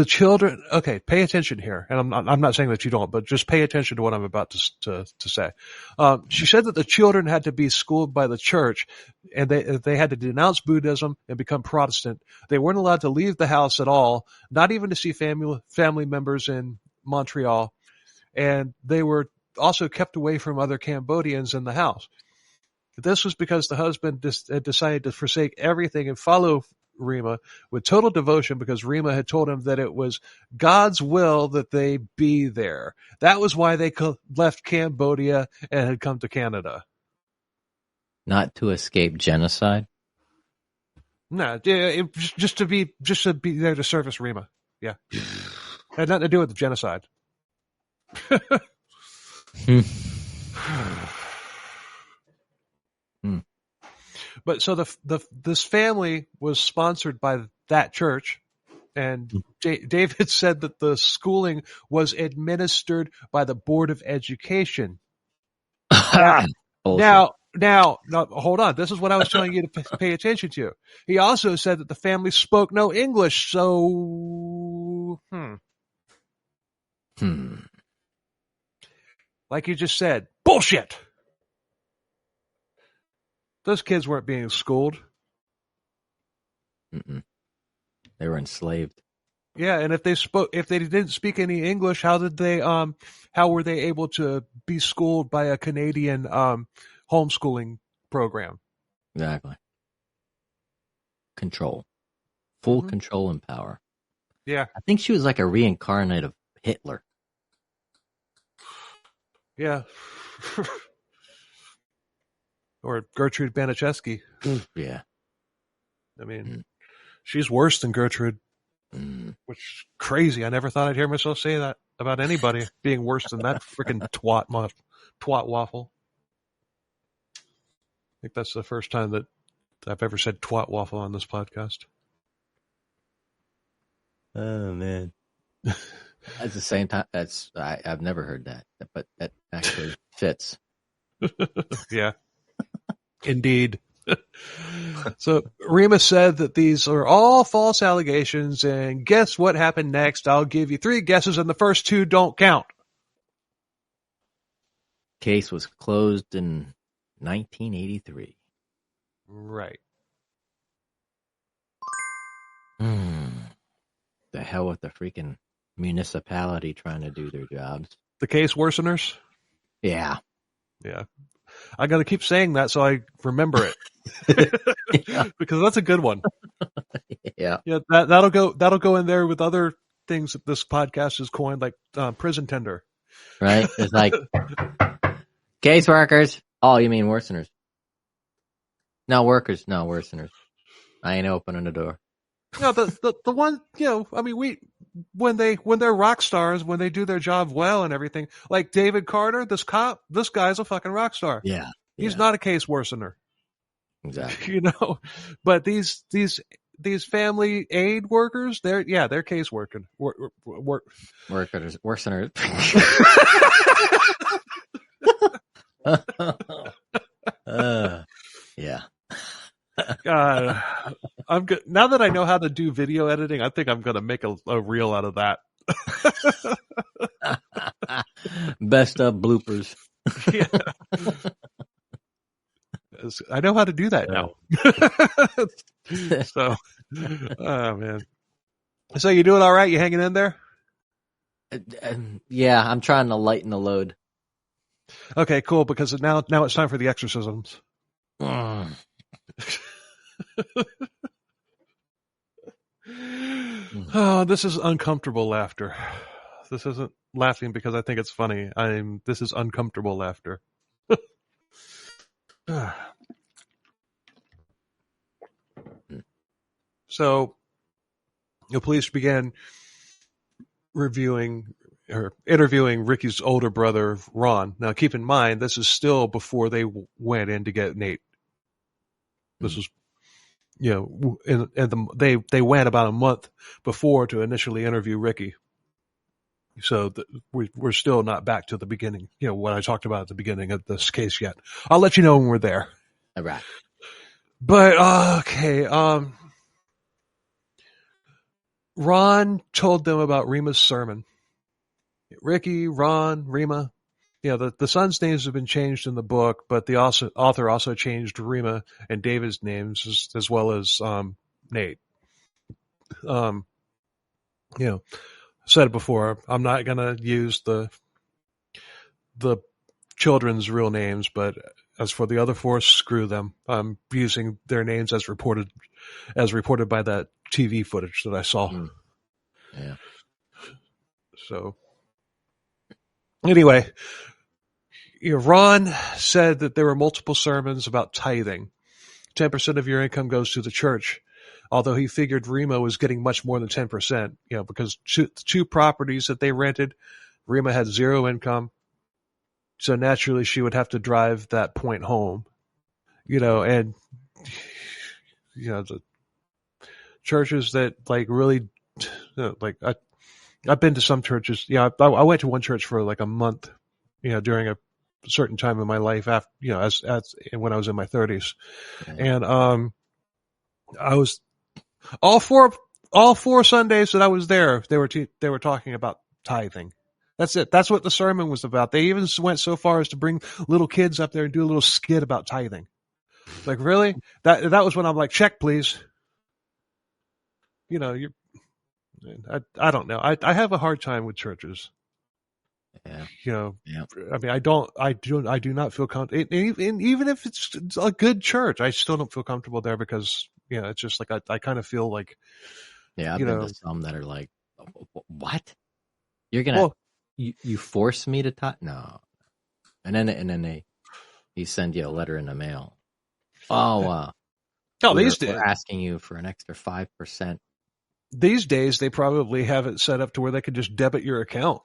children. Okay, pay attention here, and I'm not saying that you don't, but just pay attention to what I'm about to say. She said that the children had to be schooled by the church, and they had to denounce Buddhism and become Protestant. They weren't allowed to leave the house at all, not even to see family members in Montreal, and they were also kept away from other Cambodians in the house. This was because the husband had decided to forsake everything and follow Rima with total devotion because Rima had told him that it was God's will that they be there. That was why they left Cambodia and had come to Canada. Not to escape genocide? No, just to be there to service Rima. Yeah. Had nothing to do with the genocide. But so this family was sponsored by that church, and David said that the schooling was administered by the Board of Education. Now, hold on. This is what I was telling you to pay attention to. He also said that the family spoke no English, so like you just said, bullshit. Those kids weren't being schooled. They were enslaved. Yeah, and if they didn't speak any English, how were they able to be schooled by a Canadian homeschooling program? Exactly. Control. Full control and power. Yeah. I think she was like a reincarnate of Hitler. Yeah. Or Gertrude Baniszewski. Yeah. I mean, she's worse than Gertrude, which is crazy. I never thought I'd hear myself say that about anybody being worse than that freaking twat waffle. I think that's the first time that I've ever said twat waffle on this podcast. Oh, man. At the same time, I've never heard that, but that actually fits. Yeah. Indeed. So Rima said that these are all false allegations, and guess what happened next? I'll give you 3 guesses, and the first 2 don't count. Case was closed in 1983. Right. The hell with the freaking municipality trying to do their jobs. The case worseners? Yeah. Yeah. I got to keep saying that so I remember it. Because that's a good one. Yeah. Yeah, that'll go in there with other things that this podcast has coined, like prison tender. Right? It's like caseworkers. Oh, you mean worseners? No, workers. No, worseners. I ain't opening the door. No, the one, I mean, when they're rock stars, when they do their job well and everything, like David Carter, this guy's a fucking rock star. Yeah. He's not a case worsener. Exactly. But these family aid workers, they're case working. Workers, worseners. Yeah. God, I'm good. Now that I know how to do video editing, I think I'm going to make a reel out of that. Best of bloopers. Yeah. I know how to do that now. So, oh man. So you doing all right? You hanging in there? Yeah, I'm trying to lighten the load. Okay, cool. Because now it's time for the exorcisms. Oh, this is uncomfortable laughter. This isn't laughing because I think it's funny. This is uncomfortable laughter. So, the police began interviewing Ricky's older brother, Ron. Now, keep in mind, this is still before they went in to get Nate. This was, they went about a month before to initially interview Ricky. So we're still not back to the beginning, what I talked about at the beginning of this case yet. I'll let you know when we're there. Right. But okay, Ron told them about Rima's sermon. Ricky, Ron, Rima. The sons' names have been changed in the book, but the author also changed Rima and David's names as well as Nate. Said it before. I'm not gonna use the children's real names, but as for the other four, screw them. I'm using their names as reported by that TV footage that I saw. Yeah. So anyway, Ron said that there were multiple sermons about tithing. 10% of your income goes to the church, although he figured Rima was getting much more than 10%, because two properties that they rented, Rima had zero income. So naturally she would have to drive that point home, and, the churches that really, I've been to some churches. I went to one church for like a month, during a certain time in my life after, as when I was in my 30s. And, I was all four Sundays that I was there, they were talking about tithing. That's it. That's what the sermon was about. They even went so far as to bring little kids up there and do a little skit about tithing. Like, really? That was when I'm like, check, please. I don't know. I have a hard time with churches. Yeah. I mean, I do not feel comfortable. Even if it's a good church, I still don't feel comfortable there because, it's just like, I kind of feel like, I've been to some that are like, what? You're going to, you force me to tithe? No. And then he send you a letter in the mail. Oh, we're asking you for an extra 5%. These days, they probably have it set up to where they can just debit your account.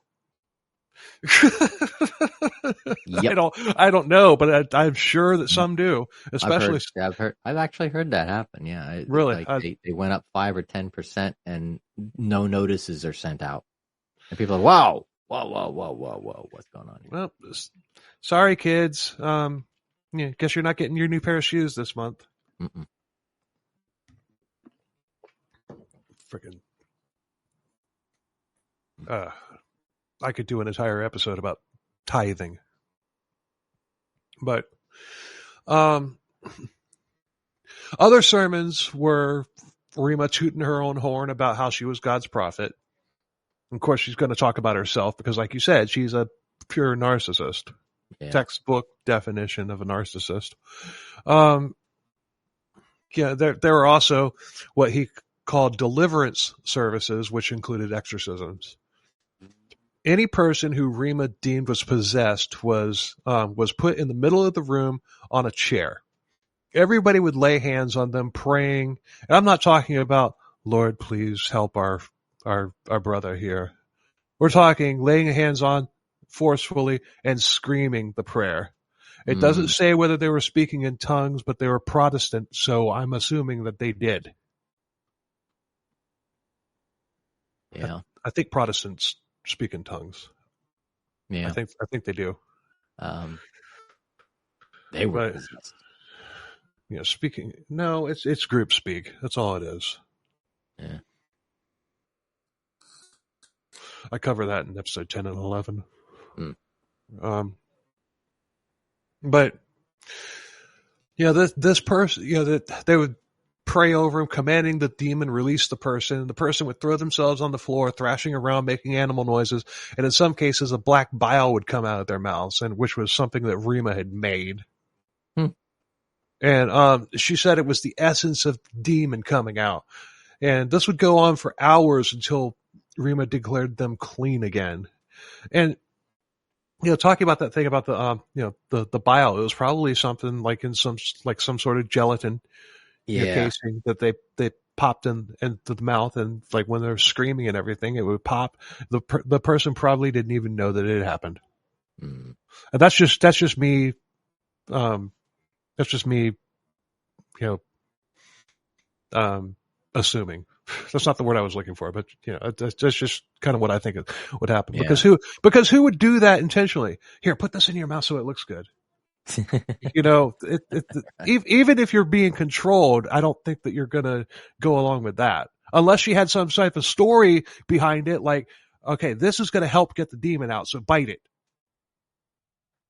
Yep. I don't know, but I'm sure that some do. Especially, I've actually heard that happen. Yeah, really, they went up 5 or 10%, and no notices are sent out, and people are whoa, what's going on here? Well, sorry, kids. Guess you're not getting your new pair of shoes this month. Freaking. I could do an entire episode about tithing. But other sermons were Rima tooting her own horn about how she was God's prophet. Of course, she's going to talk about herself because, like you said, she's a pure narcissist. Yeah. Textbook definition of a narcissist. There were also what he called deliverance services, which included exorcisms. Any person who Rima deemed was possessed was put in the middle of the room on a chair. Everybody would lay hands on them, praying. And I'm not talking about, Lord, please help our brother here. We're talking laying hands on forcefully and screaming the prayer. It doesn't say whether they were speaking in tongues, but they were Protestant, so I'm assuming that they did. Yeah, I think Protestants speak in tongues. Yeah, I think they do. They were. Speaking. No, it's group speak. That's all it is. Yeah. I cover that in episode 10 and 11. But this person, that they would pray over him, commanding the demon release the person. The person would throw themselves on the floor, thrashing around, making animal noises, and in some cases, a black bile would come out of their mouths, and which was something that Rima had made. And she said it was the essence of the demon coming out, and this would go on for hours until Rima declared them clean again. And talking about that thing about the bile, it was probably something like in some sort of gelatin casing that they popped into the mouth, and like when they're screaming and everything, it would pop. The person probably didn't even know that it happened. And that's just me. That's just me. Assuming. That's not the word I was looking for, but that's just kind of what I think would happen. Yeah. Because who would do that intentionally? Here, put this in your mouth so it looks good. You know, even if you're being controlled, I don't think that you're going to go along with that. Unless she had some type of story behind it, like, okay, this is going to help get the demon out, so bite it.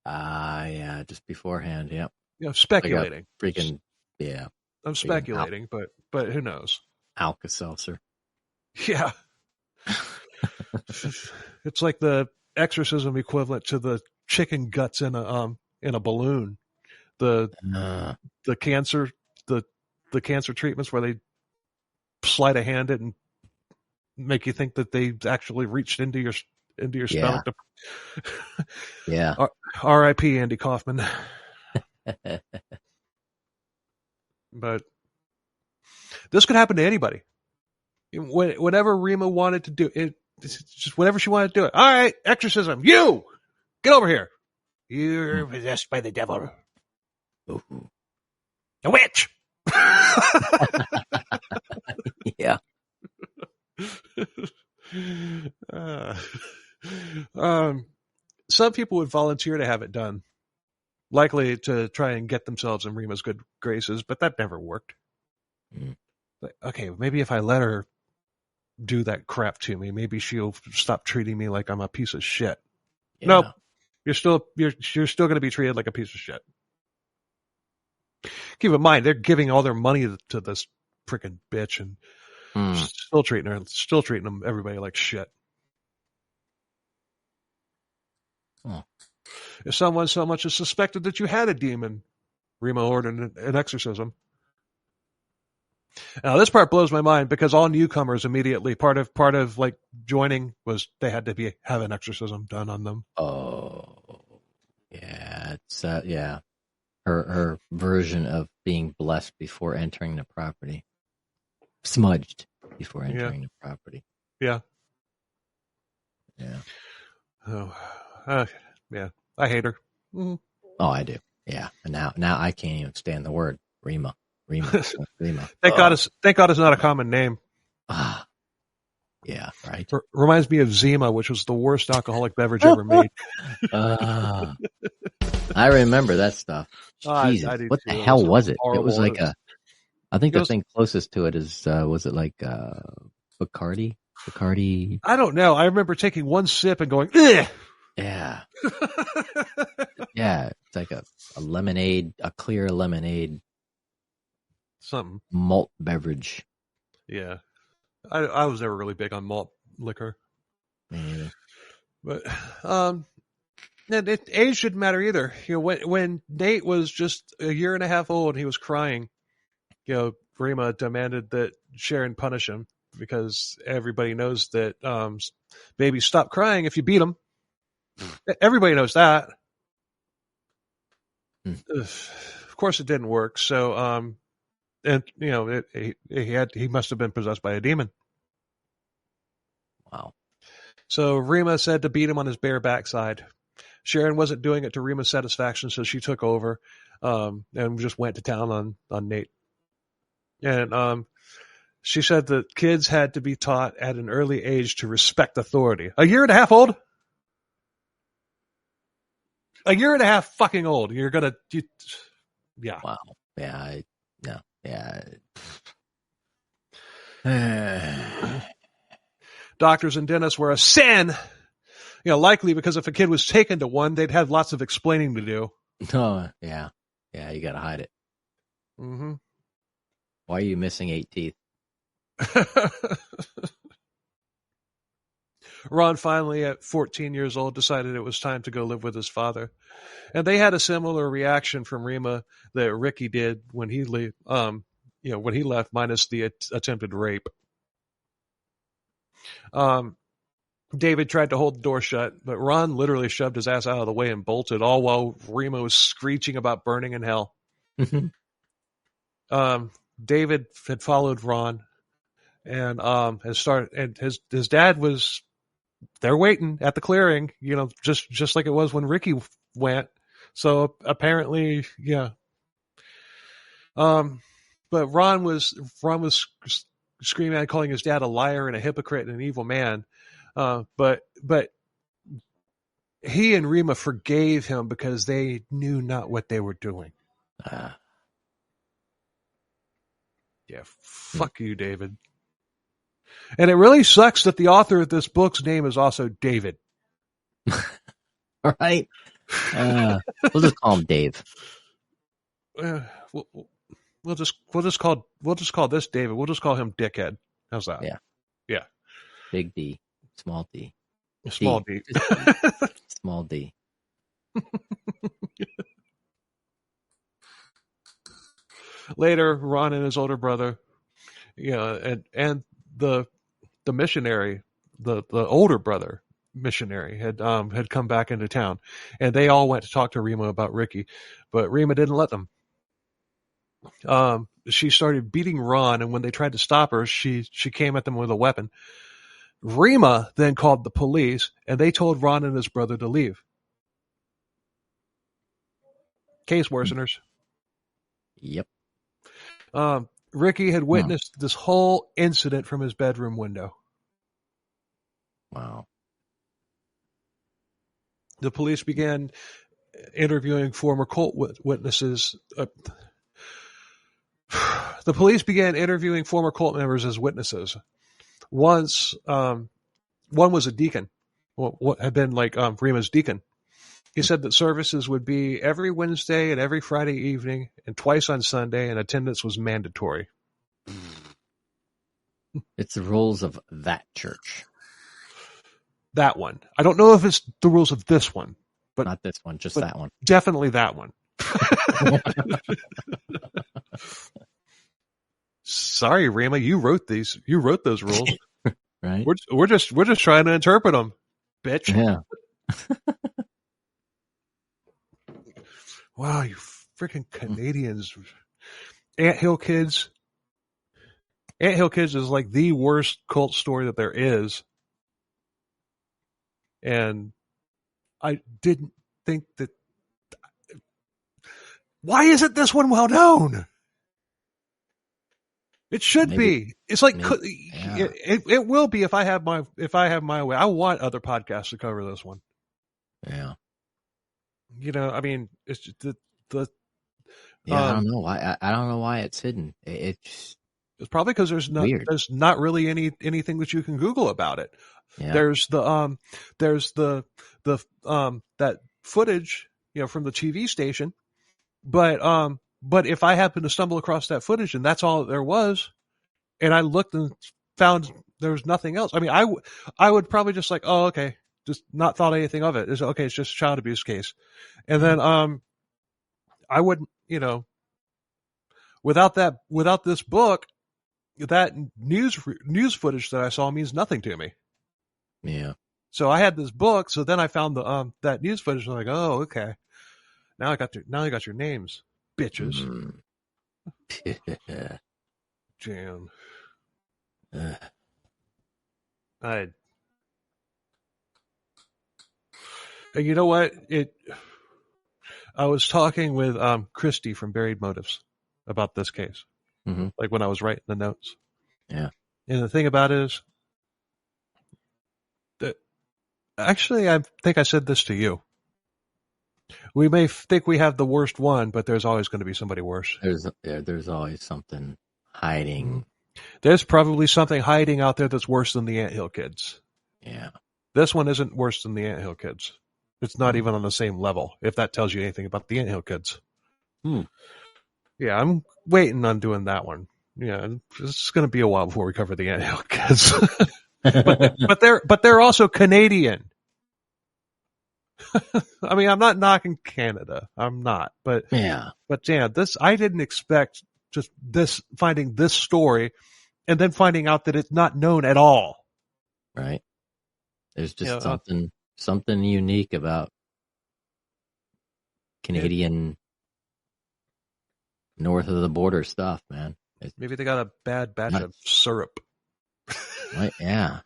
Yeah, just beforehand, yep. You know, speculating. Like freaking, yeah. I'm speculating, but who knows? Alka-Seltzer. Yeah. It's like the exorcism equivalent to the chicken guts in a balloon. The cancer treatments where they sleight of hand it and make you think that they actually reached into your stomach. Yeah. R.I.P. Andy Kaufman. But this could happen to anybody. Whenever Rima wanted to do it, just whenever she wanted to do it. All right, exorcism. You get over here. You're possessed by the devil. Ooh. A witch. Yeah. Some people would volunteer to have it done, likely to try and get themselves in Rima's good graces, but that never worked. Like, okay, maybe if I let her do that crap to me, maybe she'll stop treating me like I'm a piece of shit. Yeah. Nope, you're still going to be treated like a piece of shit. Keep in mind, they're giving all their money to this freaking bitch and still treating them everybody like shit. Oh. If someone so much as suspected that you had a demon, Rima ordered an exorcism. Now this part blows my mind because all newcomers immediately part of like joining was they had to have an exorcism done on them. Oh, yeah, it's yeah. Her version of being blessed before entering the property, smudged before entering the property. Yeah. Yeah. Oh, yeah. I hate her. Mm-hmm. Oh, I do. Yeah. And now I can't even stand the word Rima. Rima. Thank God it's not a common name. Yeah, right. Reminds me of Zima, which was the worst alcoholic beverage ever made. I remember that stuff. Jesus, I what the hell was it? Horrible. It was like I think the thing closest to it is, was it like Bacardi? Bacardi? I don't know. I remember taking one sip and going, ugh! Yeah. Yeah, it's like a lemonade, a clear lemonade. Something. Malt beverage. Yeah. I was never really big on malt liquor. Me neither. But age didn't matter either. You know, when Nate was just a year and a half old, he was crying. You know, Rima demanded that Sharon punish him because everybody knows that babies stop crying if you beat them. Everybody knows that. Of course, it didn't work. So, and you know, he must have been possessed by a demon. Wow. So Rima said to beat him on his bare backside. Sharon wasn't doing it to Rima's satisfaction, so she took over and just went to town on Nate. And she said that kids had to be taught at an early age to respect authority. A year and a half old? A year and a half fucking old. You're gonna, yeah. Wow. Yeah. Yeah. Doctors and dentists were a sin. You know, likely because if a kid was taken to one, they'd have lots of explaining to do. Oh, yeah. Yeah, you gotta hide it. Mm-hmm. Why are you missing 8 teeth? Ron finally, at 14 years old, decided it was time to go live with his father. And they had a similar reaction from Rima that Ricky did when he when he left, minus the attempted rape. David tried to hold the door shut, but Ron literally shoved his ass out of the way and bolted, all while Rima was screeching about burning in hell. David had followed Ron and his dad was there waiting at the clearing, you know, just like it was when Ricky went. So apparently, yeah. But Ron was screaming and calling his dad a liar and a hypocrite and an evil man. But he and Rima forgave him because they knew not what they were doing. Yeah, fuck you, David. And it really sucks that the author of this book's name is also David. All right. We'll just call him Dave. We'll just call this David. We'll just call him Dickhead. How's that? Yeah. Yeah. Big D, small D. Small D. Small D. Later, Ron and his older brother, and the missionary, the older brother missionary had come back into town, and they all went to talk to Rima about Ricky, but Rima didn't let them. She started beating Ron, and when they tried to stop her, she came at them with a weapon. Rima then called the police, and they told Ron and his brother to leave. Case worseners. Yep. Ricky had witnessed this whole incident from his bedroom window. Wow. The police began interviewing former cult witnesses. The police began interviewing former cult members as witnesses. One was a deacon, what had been like Rima's deacon. He said that services would be every Wednesday and every Friday evening and twice on Sunday, and attendance was mandatory. It's the rules of that church. That one. I don't know if it's the rules of this one, but not this one, just that one. Definitely that one. Sorry, Rima, you wrote these. You wrote those rules, right? We're just trying to interpret them, bitch. Yeah. Wow, you freaking Canadians! Anthill Kids. Anthill Kids is like the worst cult story that there is, and I didn't think that. Why isn't this one well known? It should be. It's like it will be if I have my way. I want other podcasts to cover this one. Yeah. I mean, it's just the I don't know why. I don't know why it's hidden. It's probably because there's not really anything that you can Google about it. Yeah. There's that footage, from the TV station, but if I happen to stumble across that footage and that's all there was, and I looked and found there was nothing else, I mean, I would probably just like, oh, okay, just not thought anything of it. It's okay. It's just a child abuse case. And then, I wouldn't, without this book, that news footage that I saw means nothing to me. Yeah. So I had this book. So then I found that news footage. And I'm like, oh, okay. Now I got your names, bitches. Jam. And you know what? I was talking with Christy from Buried Motives about this case, like when I was writing the notes. Yeah. And the thing about it is that actually, I think I said this to you. We may think we have the worst one, but there's always going to be somebody worse. There's always something hiding. There's probably something hiding out there that's worse than the Anthill Kids. Yeah. This one isn't worse than the Anthill Kids. It's not even on the same level, if that tells you anything about the Anthill Kids. Yeah, I'm waiting on doing that one. Yeah, it's going to be a while before we cover the Anthill Kids. but they're also Canadian. I mean, I'm not knocking Canada. I'm not. But yeah, I didn't expect just finding this story and then finding out that it's not known at all. Right. There's just something unique about Canadian north of the border stuff, man. Maybe they got a bad batch of syrup. Right? Yeah.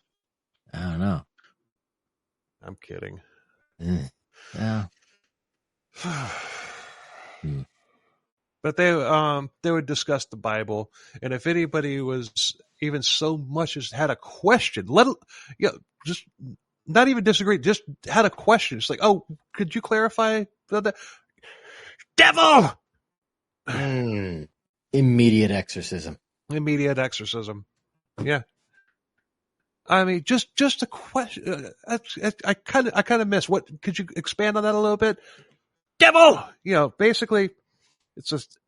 I don't know. I'm kidding. Yeah. But they would discuss the Bible, and if anybody was even so much as had a question, just not even disagreed, just had a question. It's like, oh, could you clarify that? Devil! Immediate exorcism. Immediate exorcism. Yeah. I mean, just a question. I kind of miss what. Could you expand on that a little bit? Devil! Basically, it's just,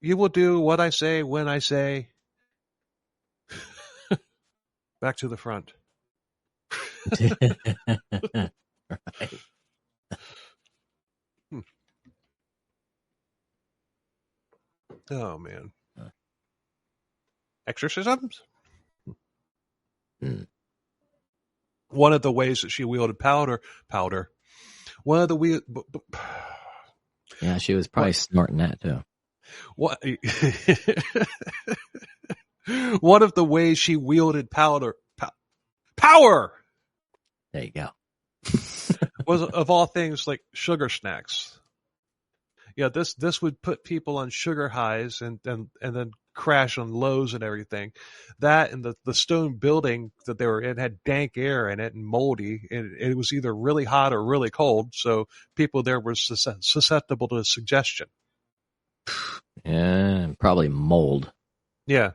you will do what I say when I say. Back to the front. Right. Oh, man. Exorcisms? One of the ways that she wielded powder. One of the Yeah, she was probably snorting that too. What? One of the ways she wielded power There you go. was, of all things, like sugar snacks. Yeah, this would put people on sugar highs and then crash on lows and everything. That and the stone building that they were in had dank air in it and moldy, and it was either really hot or really cold, so people there were susceptible to suggestion. Yeah, probably mold. Yeah.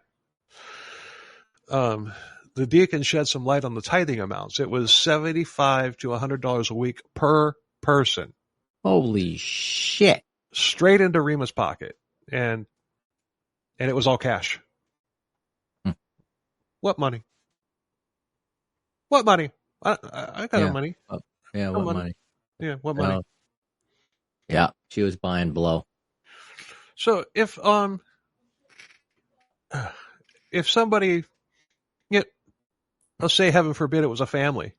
The deacon shed some light on the tithing amounts. It was $75 to $100 a week per person. Holy shit. Straight into Rima's pocket. And it was all cash. What money? What money? I got no money. Yeah, what money? Yeah, what money? Yeah, she was buying blow. So if somebody, let's say, heaven forbid, it was a family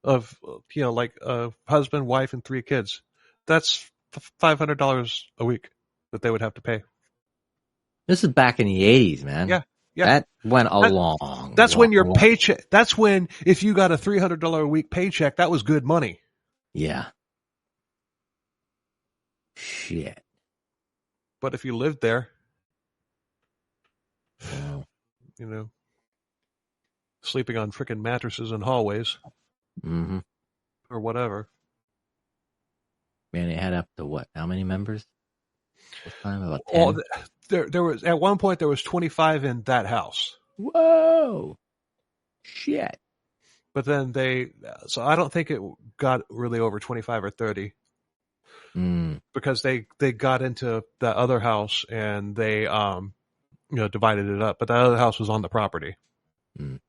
of, like a husband, wife, and 3 kids, that's $500 a week that they would have to pay. This is back in the 80s, man. Yeah. That went long. That's when your paycheck, that's when, if you got a $300 a week paycheck, that was good money. Yeah. Shit. But if you lived there, Wow. Sleeping on freaking mattresses in hallways, or whatever. Man, it had up to what? How many members? This time about 10? Well, there was, at one point there was 25 in that house. Whoa. Shit. But then so I don't think it got really over 25 or 30. Because they got into that other house and they divided it up, but that other house was on the property. And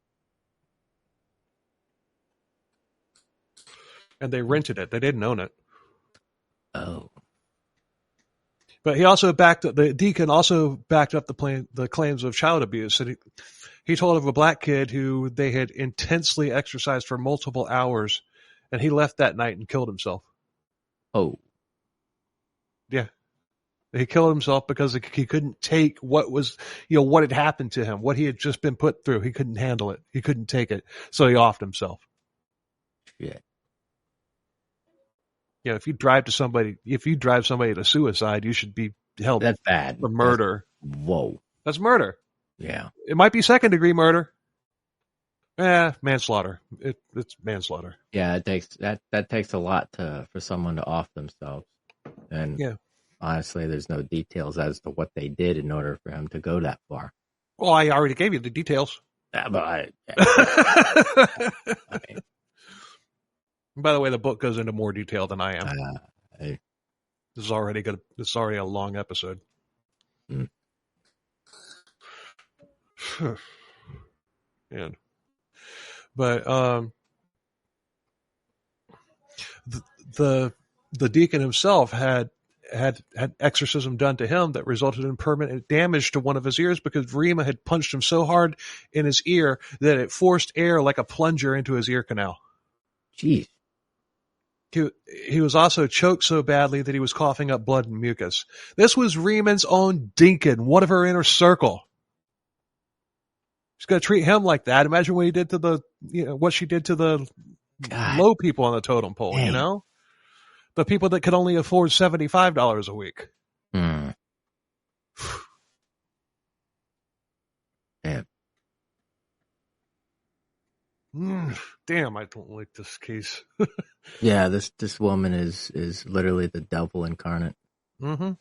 they rented it. They didn't own it. Oh. But the deacon also backed up the claims of child abuse. And he told of a black kid who they had intensely exercised for multiple hours, and he left that night and killed himself. Oh. Yeah. He killed himself because he couldn't take what was, what had happened to him, what he had just been put through. He couldn't handle it. He couldn't take it. So he offed himself. Shit. If you drive somebody to suicide, you should be held. That's bad. For murder. Whoa. That's murder. Yeah. It might be second-degree murder. Manslaughter. It's manslaughter. Yeah, it takes that takes a lot for someone to off themselves. And honestly, there's no details as to what they did in order for him to go that far. Well, I already gave you the details. Yeah, but By the way, the book goes into more detail than I am. This is already a long episode. Man. But the deacon himself had exorcism done to him that resulted in permanent damage to one of his ears because Rima had punched him so hard in his ear that it forced air like a plunger into his ear canal. Jeez. He was also choked so badly that he was coughing up blood and mucus. This was Rima's own deacon, one of her inner circle. She's going to treat him like that. Imagine what he did to what she did to the low people on the totem pole. Dang. The people that could only afford $75 a week. Yeah. Damn, I don't like this case. Yeah, this woman is literally the devil incarnate. Mm-hmm.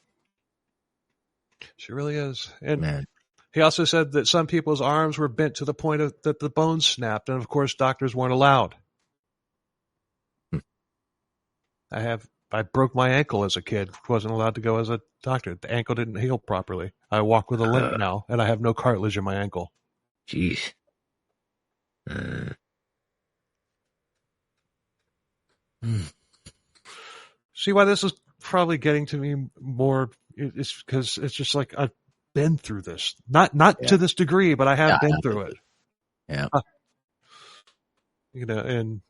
She really is. And Man. he also said that some people's arms were bent to the point that the bones snapped, and of course doctors weren't allowed. I broke my ankle as a kid. Wasn't allowed to go as a doctor. The ankle didn't heal properly. I walk with a limp now, and I have no cartilage in my ankle. Jeez. See why this is probably getting to me more? It's because it's just like I've been through this. Not to this degree, but I have been through it. Yeah. And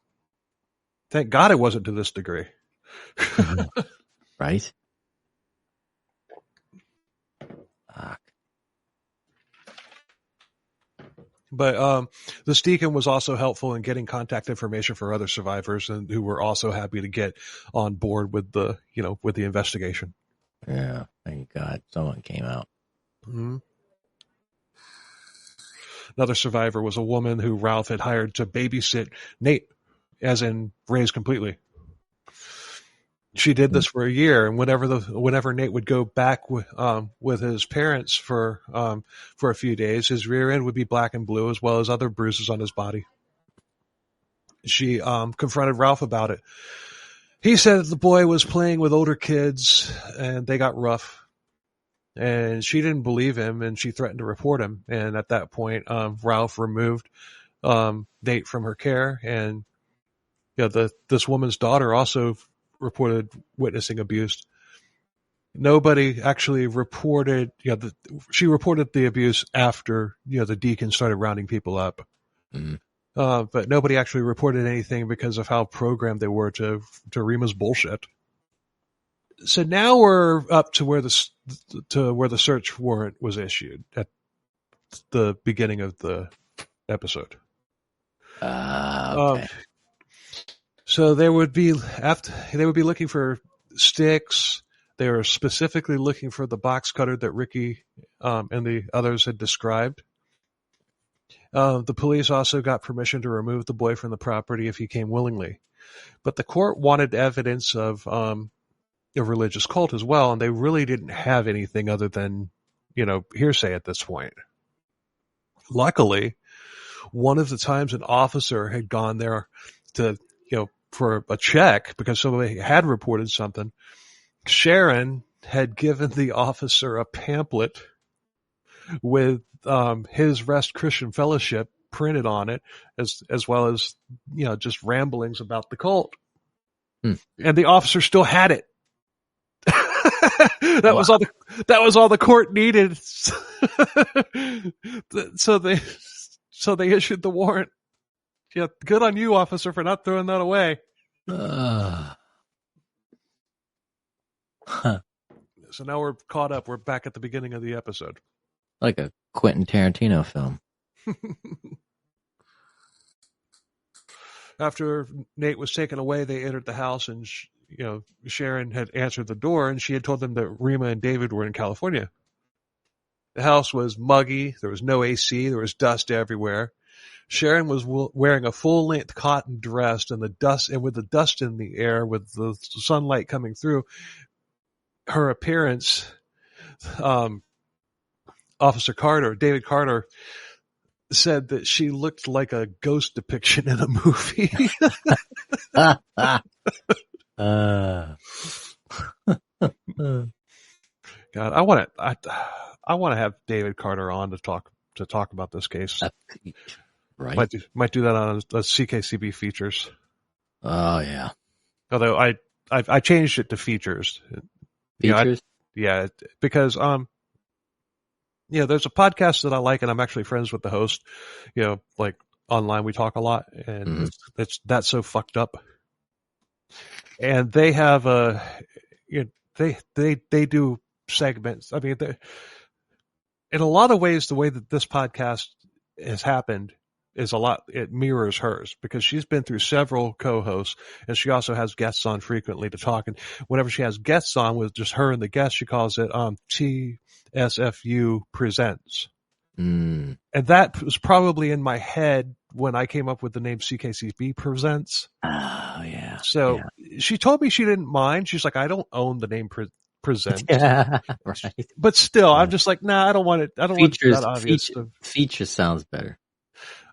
thank God it wasn't to this degree. Right? Fuck. But this deacon was also helpful in getting contact information for other survivors, and who were also happy to get on board with the investigation. Yeah, thank God someone came out. Mm-hmm. Another survivor was a woman who Ralph had hired to babysit Nate, as in raise completely. She did this for a year, and whenever Nate would go back with his parents for a few days, his rear end would be black and blue, as well as other bruises on his body. She confronted Ralph about it. He said that the boy was playing with older kids, and they got rough. And she didn't believe him, and she threatened to report him. And at that point, Ralph removed Nate from her care, and this woman's daughter also reported witnessing abuse. Nobody actually reported, she reported the abuse after, the deacon started rounding people up. Mm-hmm. But nobody actually reported anything because of how programmed they were to Rima's bullshit. So now we're up to where the search warrant was issued at the beginning of the episode. Okay. So they would be looking for sticks. They were specifically looking for the box cutter that Ricky and the others had described. The police also got permission to remove the boy from the property if he came willingly. But the court wanted evidence of a religious cult as well, and they really didn't have anything other than, hearsay at this point. Luckily, one of the times an officer had gone there to, for a check because somebody had reported something, Sharon had given the officer a pamphlet with his Rest Christian Fellowship printed on it, as well as just ramblings about the cult. And the officer still had it. That was all the court needed. So they issued the warrant. Yeah, good on you, officer, for not throwing that away. So now we're caught up. We're back at the beginning of the episode. Like a Quentin Tarantino film. After Nate was taken away, they entered the house, and Sharon had answered the door, and she had told them that Rima and David were in California. The house was muggy. There was no AC. There was dust everywhere. Sharon was wearing a full-length cotton dress, and with the dust in the air, with the sunlight coming through, her appearance, David Carter, said that she looked like a ghost depiction in a movie. God, I want to have David Carter on to talk about this case. Right. Might do that on a CKCB features. Oh yeah. Although I changed it to features. Features? Because there's a podcast that I like, and I'm actually friends with the host. Like online we talk a lot, and that's so fucked up. And they have they do segments. I mean, in a lot of ways, the way that this podcast has happened is it mirrors hers, because she's been through several co-hosts, and she also has guests on frequently to talk. And whenever she has guests on with just her and the guest, she calls it TSFU Presents. And that was probably in my head when I came up with the name CKCB Presents. Oh, yeah. So she told me she didn't mind. She's like, I don't own the name Presents. Yeah, right. But still, I'm just like, nah, I don't want it. I don't want that obvious. Feature sounds better.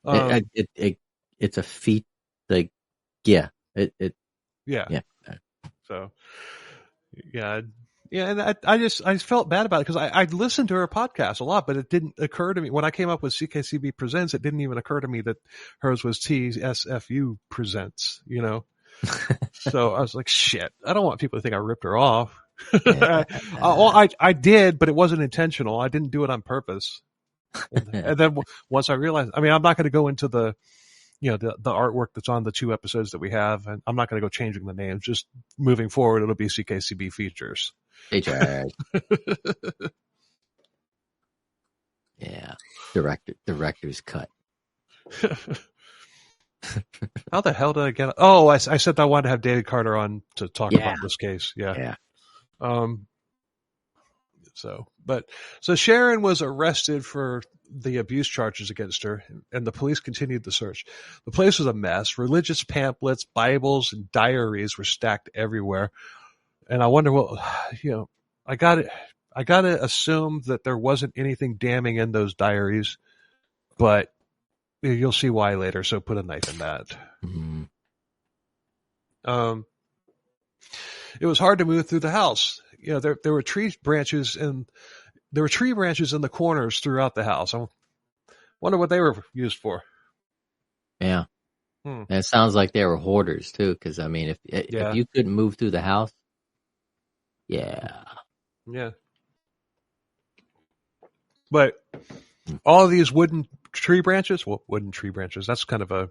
It's a feat. Like, yeah. Yeah. So, yeah. Yeah, and I felt bad about it because I listened to her podcast a lot, but it didn't occur to me when I came up with CKCB Presents. It didn't even occur to me that hers was TSFU Presents. So I was like, shit, I don't want people to think I ripped her off. I did, but it wasn't intentional. I didn't do it on purpose. And then once I realized, I mean, I'm not going to go into the artwork that's on the 2 episodes that we have, and I'm not going to go changing the names. Just moving forward, it'll be CKCB Features. Yeah. Director's cut. How the hell did I get? Oh, I said I wanted to have David Carter on to talk about this case. Yeah. So Sharon was arrested for the abuse charges against her, and the police continued the search. The place was a mess. Religious pamphlets, Bibles, and diaries were stacked everywhere. And I wonder I got to assume that there wasn't anything damning in those diaries, but you'll see why later. So put a knife in that. Mm-hmm. It was hard to move through the house. There were tree branches in the corners throughout the house. I wonder what they were used for. Yeah. And it sounds like they were hoarders too, because I mean, if you couldn't move through the house, yeah. But all of these wooden tree branches, that's kind of a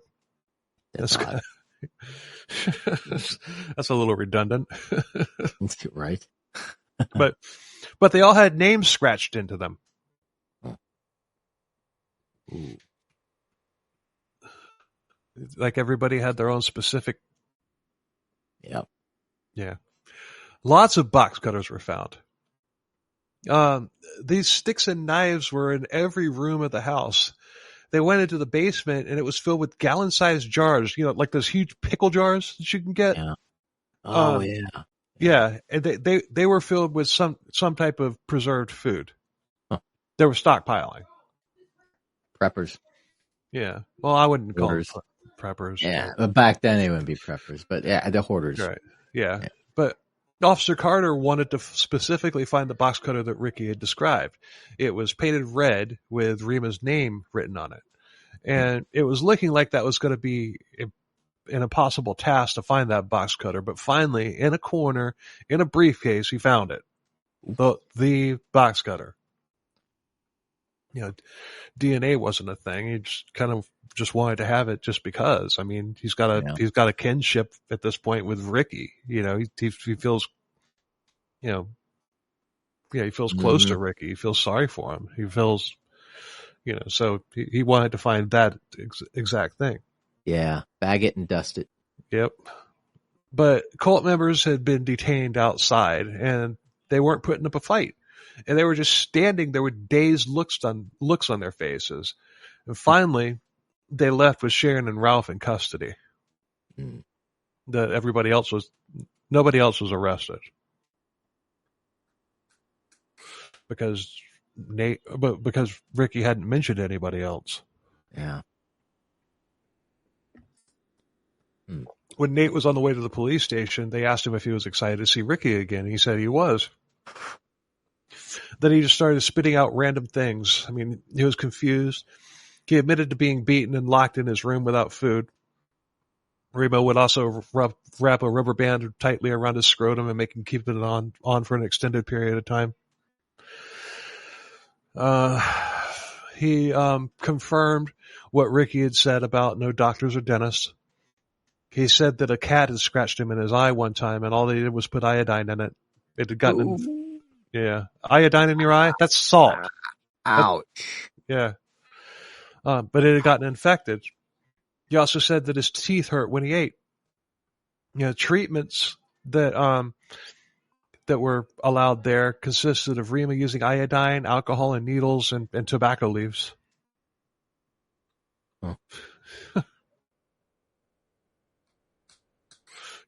that's a little redundant. Right. But they all had names scratched into them. Ooh. Like everybody had their own specific. Yep. Yeah. Lots of box cutters were found. These sticks and knives were in every room of the house. They went into the basement and it was filled with gallon-sized jars, like those huge pickle jars that you can get. Yeah. Oh, yeah. Yeah. And they were filled with some type of preserved food. Huh. They were stockpiling. Preppers. Yeah. Well, I wouldn't Hoarders. call them preppers. Yeah. But back then they wouldn't be preppers, but yeah, the hoarders. Right. Yeah. But Officer Carter wanted to specifically find the box cutter that Ricky had described. It was painted red with Rima's name written on it. And it was looking like that was going to be an impossible task to find that box cutter. But finally, in a corner, in a briefcase, he found it. The box cutter. DNA wasn't a thing. He just wanted to have it just because. I mean, he's got a kinship at this point with Ricky. He feels, he feels close to Ricky. He feels sorry for him. He feels, so he wanted to find that exact thing. Yeah, bag it and dust it. Yep. But cult members had been detained outside, and they weren't putting up a fight. And they were just standing there with dazed looks on their faces. And finally, they left with Sharon and Ralph in custody. Nobody else was arrested. Because Ricky hadn't mentioned anybody else. Yeah. When Nate was on the way to the police station, they asked him if he was excited to see Ricky again. He said he was. Then he just started spitting out random things. I mean, he was confused. He admitted to being beaten and locked in his room without food. Remo would also wrap a rubber band tightly around his scrotum and make him keep it on for an extended period of time. He confirmed what Ricky had said about no doctors or dentists. He said that a cat had scratched him in his eye one time, and all they did was put iodine in it. It had gotten iodine in your eye? That's salt. Ouch. Yeah. But it had gotten infected. He also said that his teeth hurt when he ate. Treatments that were allowed there consisted of Rima using iodine, alcohol, and needles, and tobacco leaves. Oh.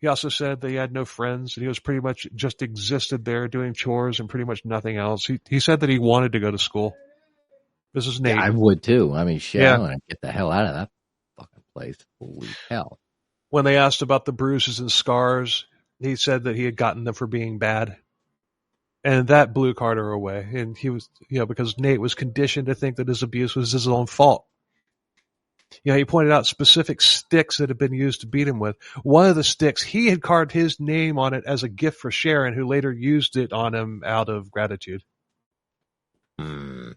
He also said that he had no friends and he was pretty much just existed there doing chores and pretty much nothing else. He said that he wanted to go to school. This is Nate. Yeah, I would too. I mean, shit, Yeah. I want to get the hell out of that fucking place. Holy hell. When they asked about the bruises and scars, he said that he had gotten them for being bad. And that blew Carter away. And he was, because Nate was conditioned to think that his abuse was his own fault. He pointed out specific sticks that had been used to beat him with. One of the sticks, he had carved his name on it as a gift for Sharon, who later used it on him out of gratitude. Mm.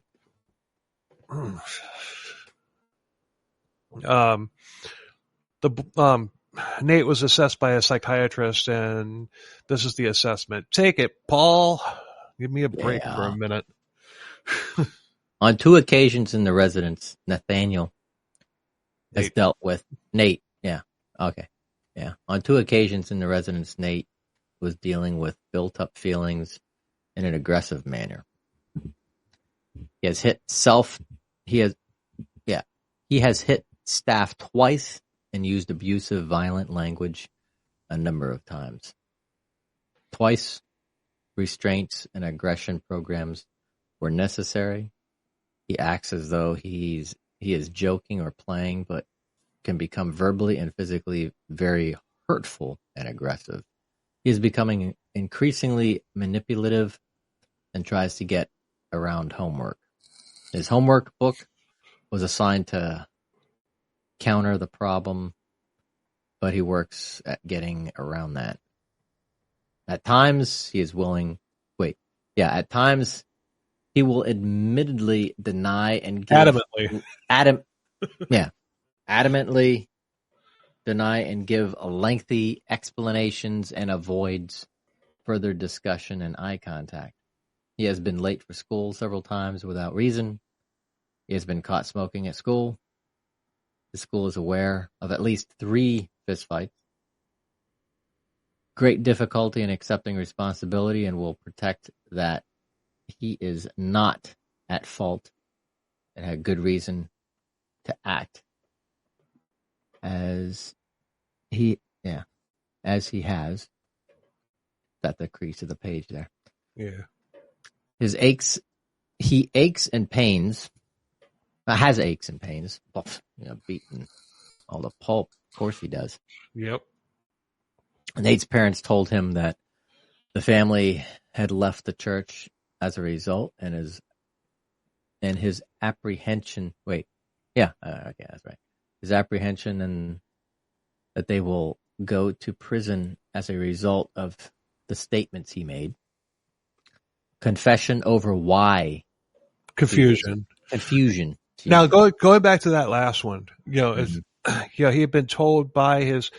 Nate was assessed by a psychiatrist, and this is the assessment. Take it, Paul. Give me a break for a minute. On 2 occasions in the residence, Nathaniel has dealt with Nate. Yeah. Okay. Yeah. On 2 occasions in the residence, Nate was dealing with built-up feelings in an aggressive manner. He has hit staff twice and used abusive, violent language a number of times. Twice, restraints and aggression programs were necessary. He acts as though he is joking or playing, but can become verbally and physically very hurtful and aggressive. He is becoming increasingly manipulative and tries to get around homework. His homework book was assigned to counter the problem, but he works at getting around that. At times, at times he will admittedly deny and give adamantly deny and give lengthy explanations and avoids further discussion and eye contact. He has been late for school several times without reason. He has been caught smoking at school. The school is aware of at least 3 fistfights. Great difficulty in accepting responsibility and will protect that he is not at fault and had good reason to act as he has. That's the crease of the page there. Yeah. He aches and pains. Has aches and pains. Beaten all the pulp. Of course he does. Yep. Nate's parents told him that the family had left the church as a result, and his apprehension. Okay, that's right. His apprehension and that they will go to prison as a result of the statements he made. Confession over why. Confusion. Now, going back to that last one, he had been told by his,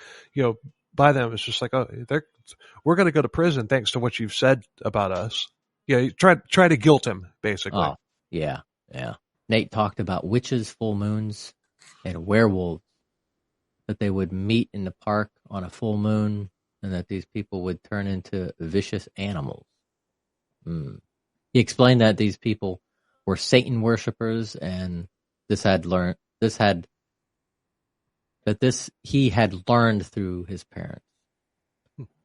by them, it's just like, we're going to go to prison thanks to what you've said about us. Yeah, try to guilt him, basically. Oh, yeah. Nate talked about witches, full moons, and werewolves, that they would meet in the park on a full moon, and that these people would turn into vicious animals. He explained that these people were Satan worshippers, and he had learned through his parents.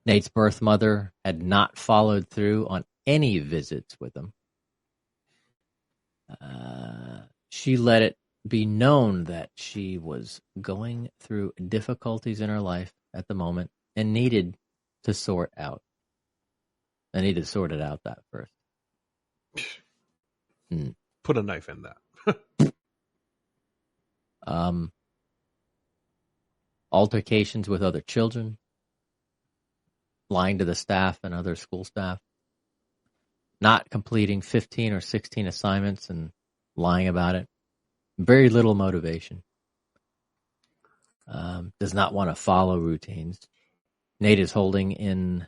Nate's birth mother had not followed through on any visits with him. She let it be known that she was going through difficulties in her life at the moment and needed to sort it out that first. Put a knife in that. Altercations with other children, lying to the staff and other school staff, not completing 15 or 16 assignments and lying about it. Very little motivation. Does not want to follow routines. Nate is holding in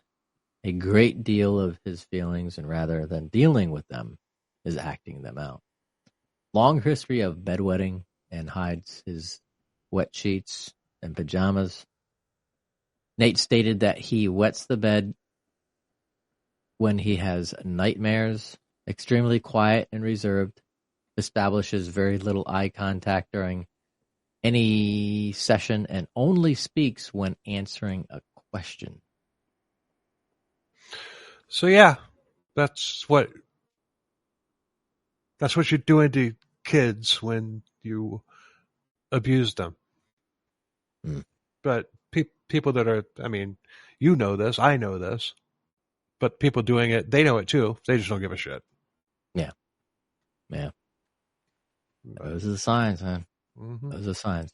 a great deal of his feelings, and rather than dealing with them, is acting them out. Long history of bedwetting, and hides his wet sheets and pajamas. Nate stated that he wets the bed when he has nightmares, extremely quiet and reserved, establishes very little eye contact during any session and only speaks when answering a question. So yeah, that's what you're doing to kids when you abuse them. But people that are, I mean, you know this, I know this, but people doing it, they know it too. They just don't give a shit. Yeah. Those are the signs, man. Mm-hmm. Those are the signs.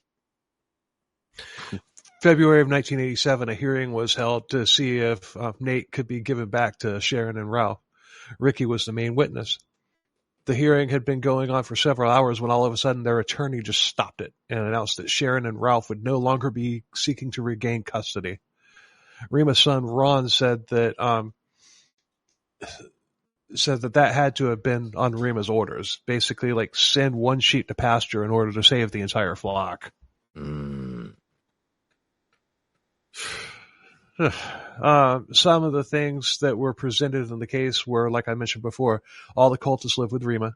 February of 1987, a hearing was held to see if Nate could be given back to Sharon and Ralph. Ricky was the main witness. The hearing had been going on for several hours when all of a sudden their attorney just stopped it and announced that Sharon and Ralph would no longer be seeking to regain custody. Rima's son Ron said that that had to have been on Rima's orders. Basically, like, send one sheep to pasture in order to save the entire flock. Some of the things that were presented in the case were, like I mentioned before, all the cultists lived with Rima.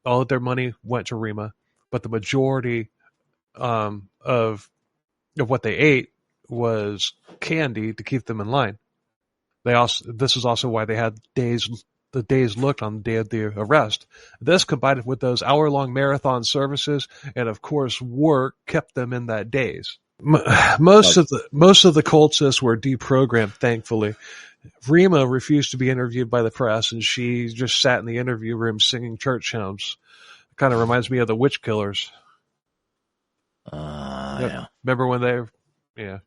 All of their money went to Rima, but the majority of what they ate was candy to keep them in line. This is also why they had the days looked on the day of the arrest. This, combined with those hour-long marathon services and, of course, work, kept them in that daze. Most of the cultists were deprogrammed, thankfully. Rima refused to be interviewed by the press, and she just sat in the interview room singing church hymns. Kind of reminds me of the witch killers. Yeah. Remember when yeah.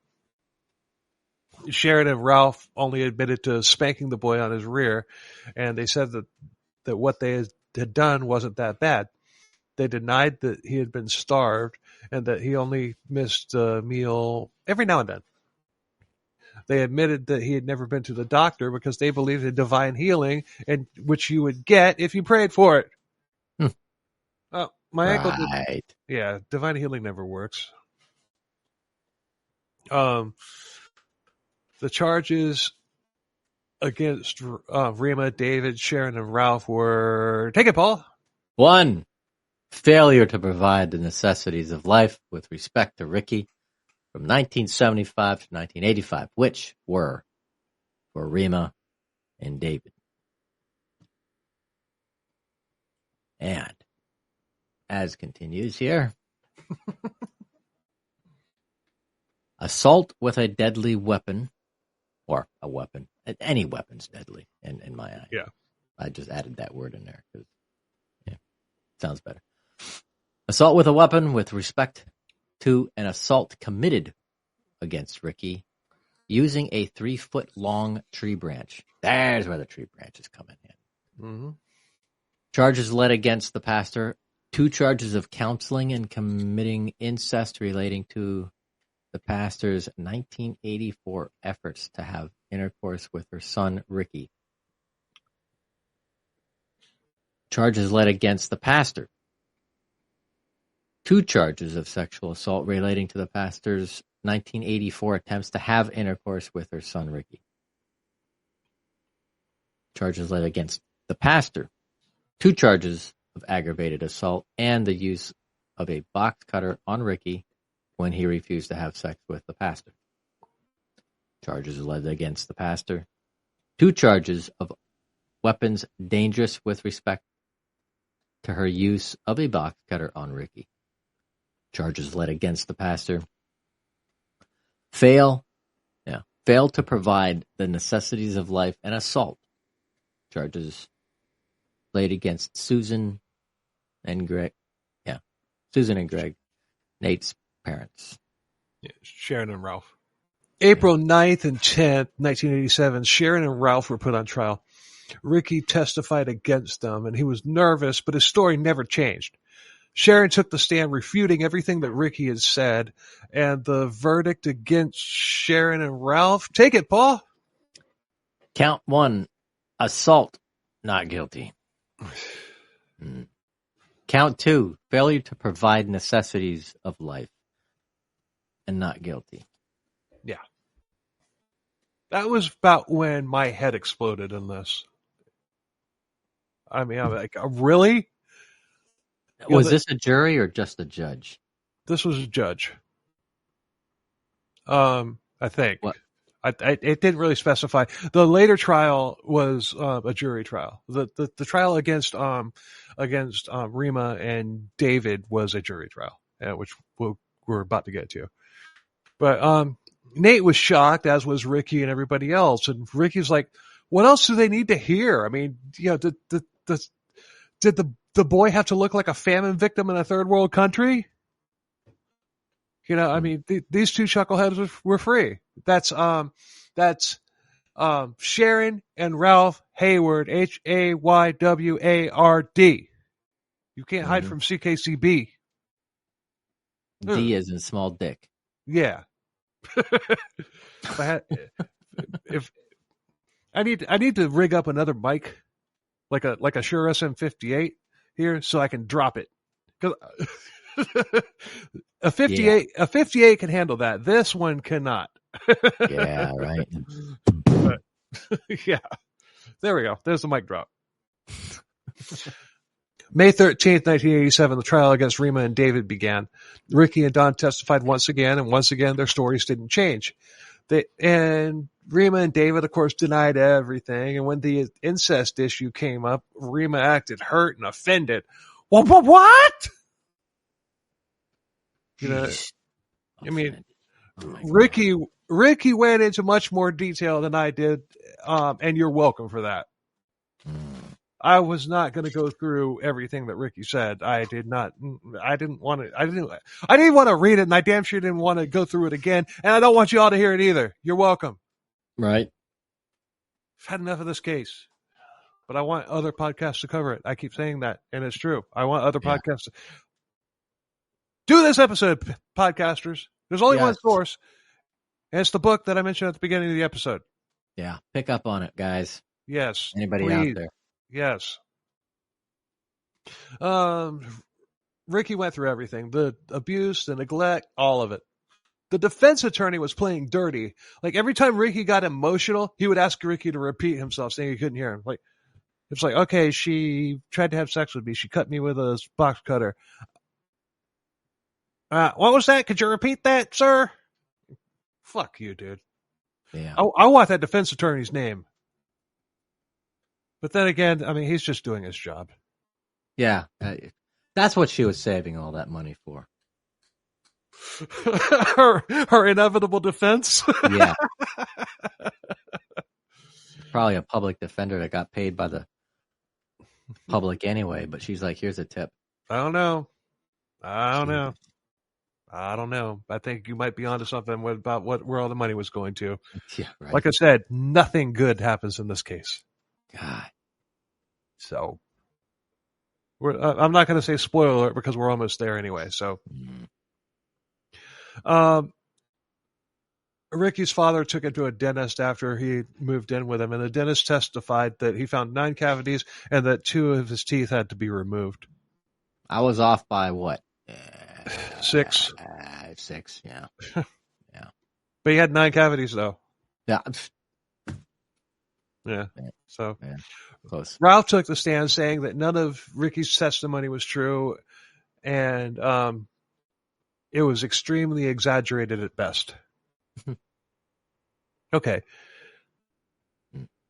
Sharon and Ralph only admitted to spanking the boy on his rear, and they said that what they had done wasn't that bad. They denied that he had been starved and that he only missed a meal every now and then. They admitted that he had never been to the doctor because they believed in divine healing, and which you would get if you prayed for it. My uncle did. Yeah, divine healing never works. The charges against Rima, David, Sharon, and Ralph were... Take it, Paul. 1, failure to provide the necessities of life with respect to Ricky from 1975 to 1985, which were for Rima and David. And as continues here, assault with a deadly weapon, or a weapon, any weapon's deadly in my eye. Yeah. I just added that word in there because sounds better. Assault with a weapon with respect to an assault committed against Ricky using a 3-foot-long tree branch. There's where the tree branches come in. Mm-hmm. Charges led against the pastor. 2 charges of counseling and committing incest relating to the pastor's 1984 efforts to have intercourse with her son, Ricky. Charges led against the pastor. 2 charges of sexual assault relating to the pastor's 1984 attempts to have intercourse with her son, Ricky. Charges led against the pastor. 2 charges of aggravated assault and the use of a box cutter on Ricky when he refused to have sex with the pastor. Charges led against the pastor. 2 charges of weapons dangerous with respect to her use of a box cutter on Ricky. Charges led against the pastor. Fail to provide the necessities of life and assault. Charges laid against Susan and Greg. Yeah, Susan and Greg, Nate's parents. Yeah, Sharon and Ralph. April 9th and 10th, 1987, Sharon and Ralph were put on trial. Ricky testified against them, and he was nervous, but his story never changed. Sharon took the stand refuting everything that Ricky had said, and the verdict against Sharon and Ralph... Take it, Paul! Count 1, assault, not guilty. Count 2, failure to provide necessities of life, and not guilty. Yeah. That was about when my head exploded in this. I mean, I'm like, really? Was this a jury or just a judge? This was a judge. I think. What? It didn't really specify. The later trial was a jury trial. The trial against Rima and David was a jury trial, which we're about to get to. But Nate was shocked, as was Ricky and everybody else. And Ricky's like, "What else do they need to hear? I mean, did the boy have to look like a famine victim in a third world country? I mean, these two chuckleheads were free. That's Sharon and Ralph Hayward, Hayward. You can't hide from CKCB. D is in small dick. Yeah. if I need to rig up another mic, like a Shure SM58 here, so I can drop it. 'Cause a 58 can handle that. This one cannot. Yeah, right. But, yeah. There we go. There's the mic drop. May 13th, 1987, the trial against Rima and David began. Ricky and Don testified once again, and once again their stories didn't change. And Rima and David, of course, denied everything. And when the incest issue came up, Rima acted hurt and offended. What? I mean, Ricky went into much more detail than I did, and you're welcome for that. I was not going to go through everything that Ricky said. I didn't want to read it, and I damn sure didn't want to go through it again. And I don't want you all to hear it either. You're welcome. Right. I've had enough of this case, but I want other podcasts to cover it. I keep saying that, and it's true. I want other podcasts to do this episode, podcasters. There's only one source, and it's the book that I mentioned at the beginning of the episode. Yeah. Pick up on it, guys. Yes. Anybody please. out there? Yes. Ricky went through everything. The abuse, the neglect, all of it. The defense attorney was playing dirty. Like, every time Ricky got emotional, he would ask Ricky to repeat himself, saying he couldn't hear him. Like, it's like, okay, she tried to have sex with me. She cut me with a box cutter. What was that? Could you repeat that, sir? Fuck you, dude. Yeah. I want that defense attorney's name. But then again, I mean, he's just doing his job. Yeah. That's what she was saving all that money for. her inevitable defense. Yeah. Probably a public defender that got paid by the public anyway, but she's like, here's a tip. I don't know. I think you might be onto something about where all the money was going to. Yeah, right. Like I said, nothing good happens in this case. God. So I'm not going to say spoiler alert because we're almost there anyway. So, Ricky's father took him to a dentist after he moved in with him, and the dentist testified that he found 9 cavities and that 2 of his teeth had to be removed. I was off by what? 6. 6, yeah. Yeah. But he had 9 cavities, though. Yeah. Yeah. So, yeah. Close. Ralph took the stand saying that none of Ricky's testimony was true, and it was extremely exaggerated at best. Okay.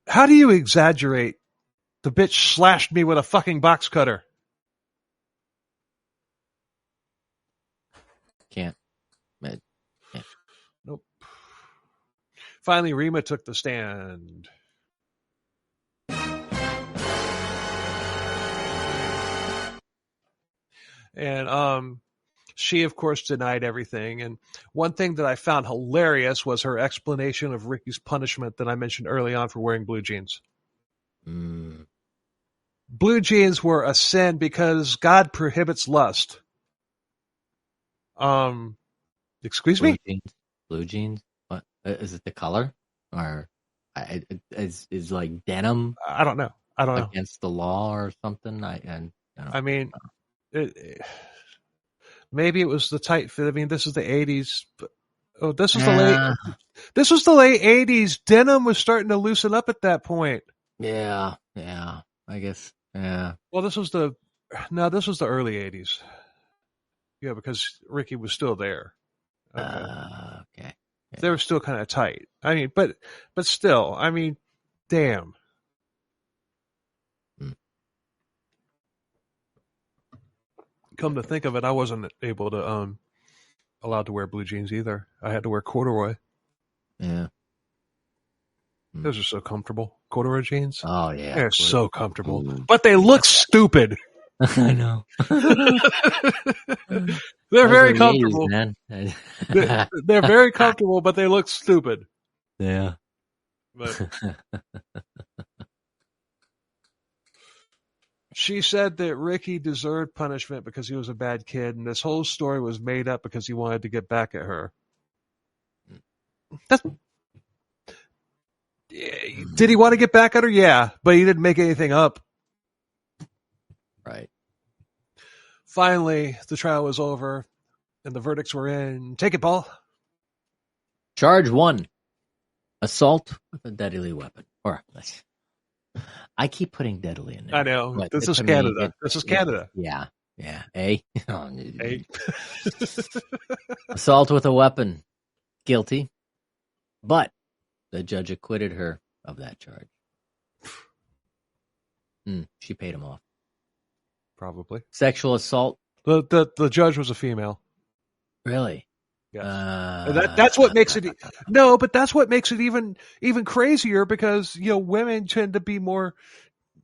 How do you exaggerate the bitch slashed me with a fucking box cutter? Can't. Nope. Finally, Rima took the stand. And she, of course, denied everything. And one thing that I found hilarious was her explanation of Ricky's punishment that I mentioned early on for wearing blue jeans. Blue jeans were a sin because God prohibits lust. Excuse me? Blue jeans? What is it? The color, or is like denim? I don't know. Against the law or something. I mean, maybe it was the tight fit. I mean, this is the 80s. This was the late 80s. Denim was starting to loosen up at that point. Yeah, I guess. Yeah. Well, this was the early 80s. Yeah, because Ricky was still there. Okay. Okay. They were still kind of tight. I mean, but still, I mean, damn. Come to think of it, I wasn't able to allowed to wear blue jeans either. I had to wear corduroy. Yeah. Those are so comfortable. Corduroy jeans. Oh yeah. They're so comfortable, Ooh. but they look stupid. I know. They're Those very are the 80s, comfortable. man. They're very comfortable, but they look stupid. Yeah. But she said that Ricky deserved punishment because he was a bad kid, and this whole story was made up because he wanted to get back at her. Did he want to get back at her? Yeah, but he didn't make anything up. Right. Finally, the trial was over, and the verdicts were in. Take it, Paul. Charge 1. Assault with a deadly weapon. Or I keep putting deadly in there. I know. But This is to Canada. me, This is Canada. Yeah. A. Hey. Assault with a weapon. Guilty. But the judge acquitted her of that charge. She paid him off. Probably. Sexual assault. The judge was a female. Really? Yes. That's what makes it. No, but that's what makes it even crazier because women tend to be more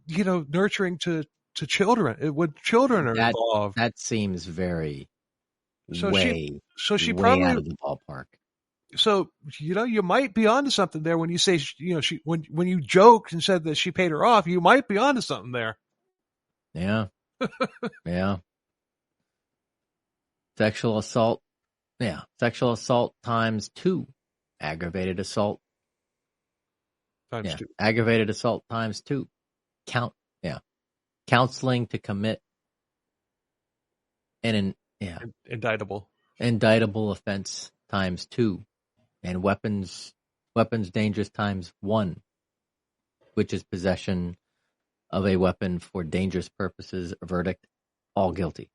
nurturing to children when children are involved. That seems very she way probably out of the ballpark. So you might be onto something there when you say when you joked and said that she paid her off. You might be onto something there. Yeah. Yeah. Sexual assault. Yeah. Sexual assault times 2. Aggravated assault. Times 2. Aggravated assault times 2. Counseling to commit indictable offense times 2. And weapons dangerous times 1, which is possession of a weapon for dangerous purposes. Verdict, all guilty.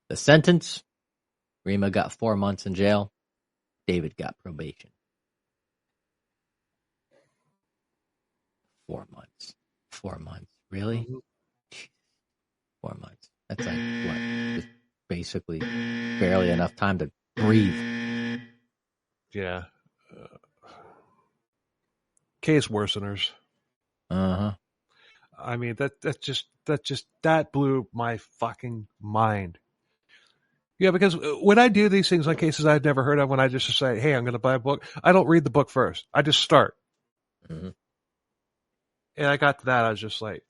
The sentence, Rima got 4 months in jail. David got probation. 4 months. 4 months. Really? Mm-hmm. 4 months. That's like what? Just basically barely enough time to breathe. Yeah. Case worseners. Uh-huh. I mean, that blew my fucking mind. Yeah, because when I do these things on cases I've never heard of, when I just say, hey, I'm going to buy a book, I don't read the book first. I just start. Mm-hmm. And I got to that, I was just like,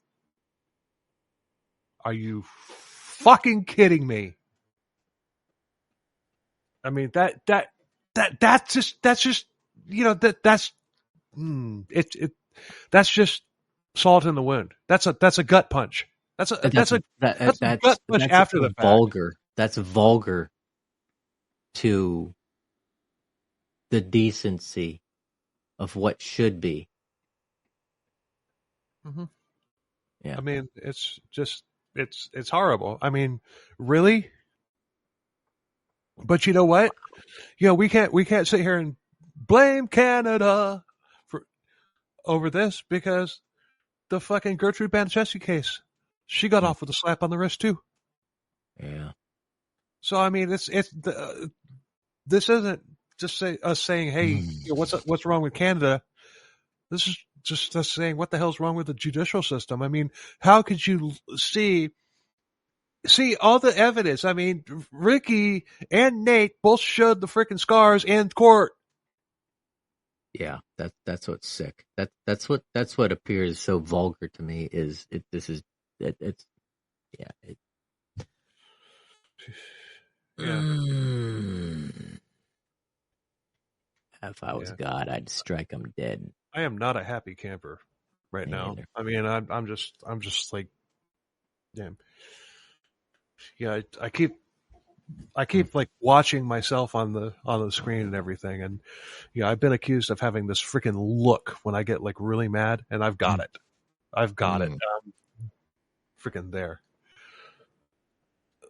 are you fucking kidding me? I mean, that's just that's just salt in the wound. That's a gut punch. That's a gut punch after the fact. Vulgar. That's vulgar to the decency of what should be. Mm-hmm. Yeah. I mean, it's horrible. I mean, really? But you know what? We can't sit here and blame Canada over this because the fucking Gertrude Baniszewski case, she got off with a slap on the wrist too. Yeah. So I mean, this isn't just us saying, hey, what's wrong with Canada? This is just us saying, what the hell's wrong with the judicial system? I mean, how could you see all the evidence? I mean, Ricky and Nate both showed the freaking scars in court. Yeah, that's what's sick. That's what appears so vulgar to me. If I was God, I'd strike him dead. I am not a happy camper right now. Either. I mean, I'm just like, damn. Yeah, I keep like watching myself on the screen and everything, and I've been accused of having this freaking look when I get like really mad, and I've got it. I've got it. Freaking there.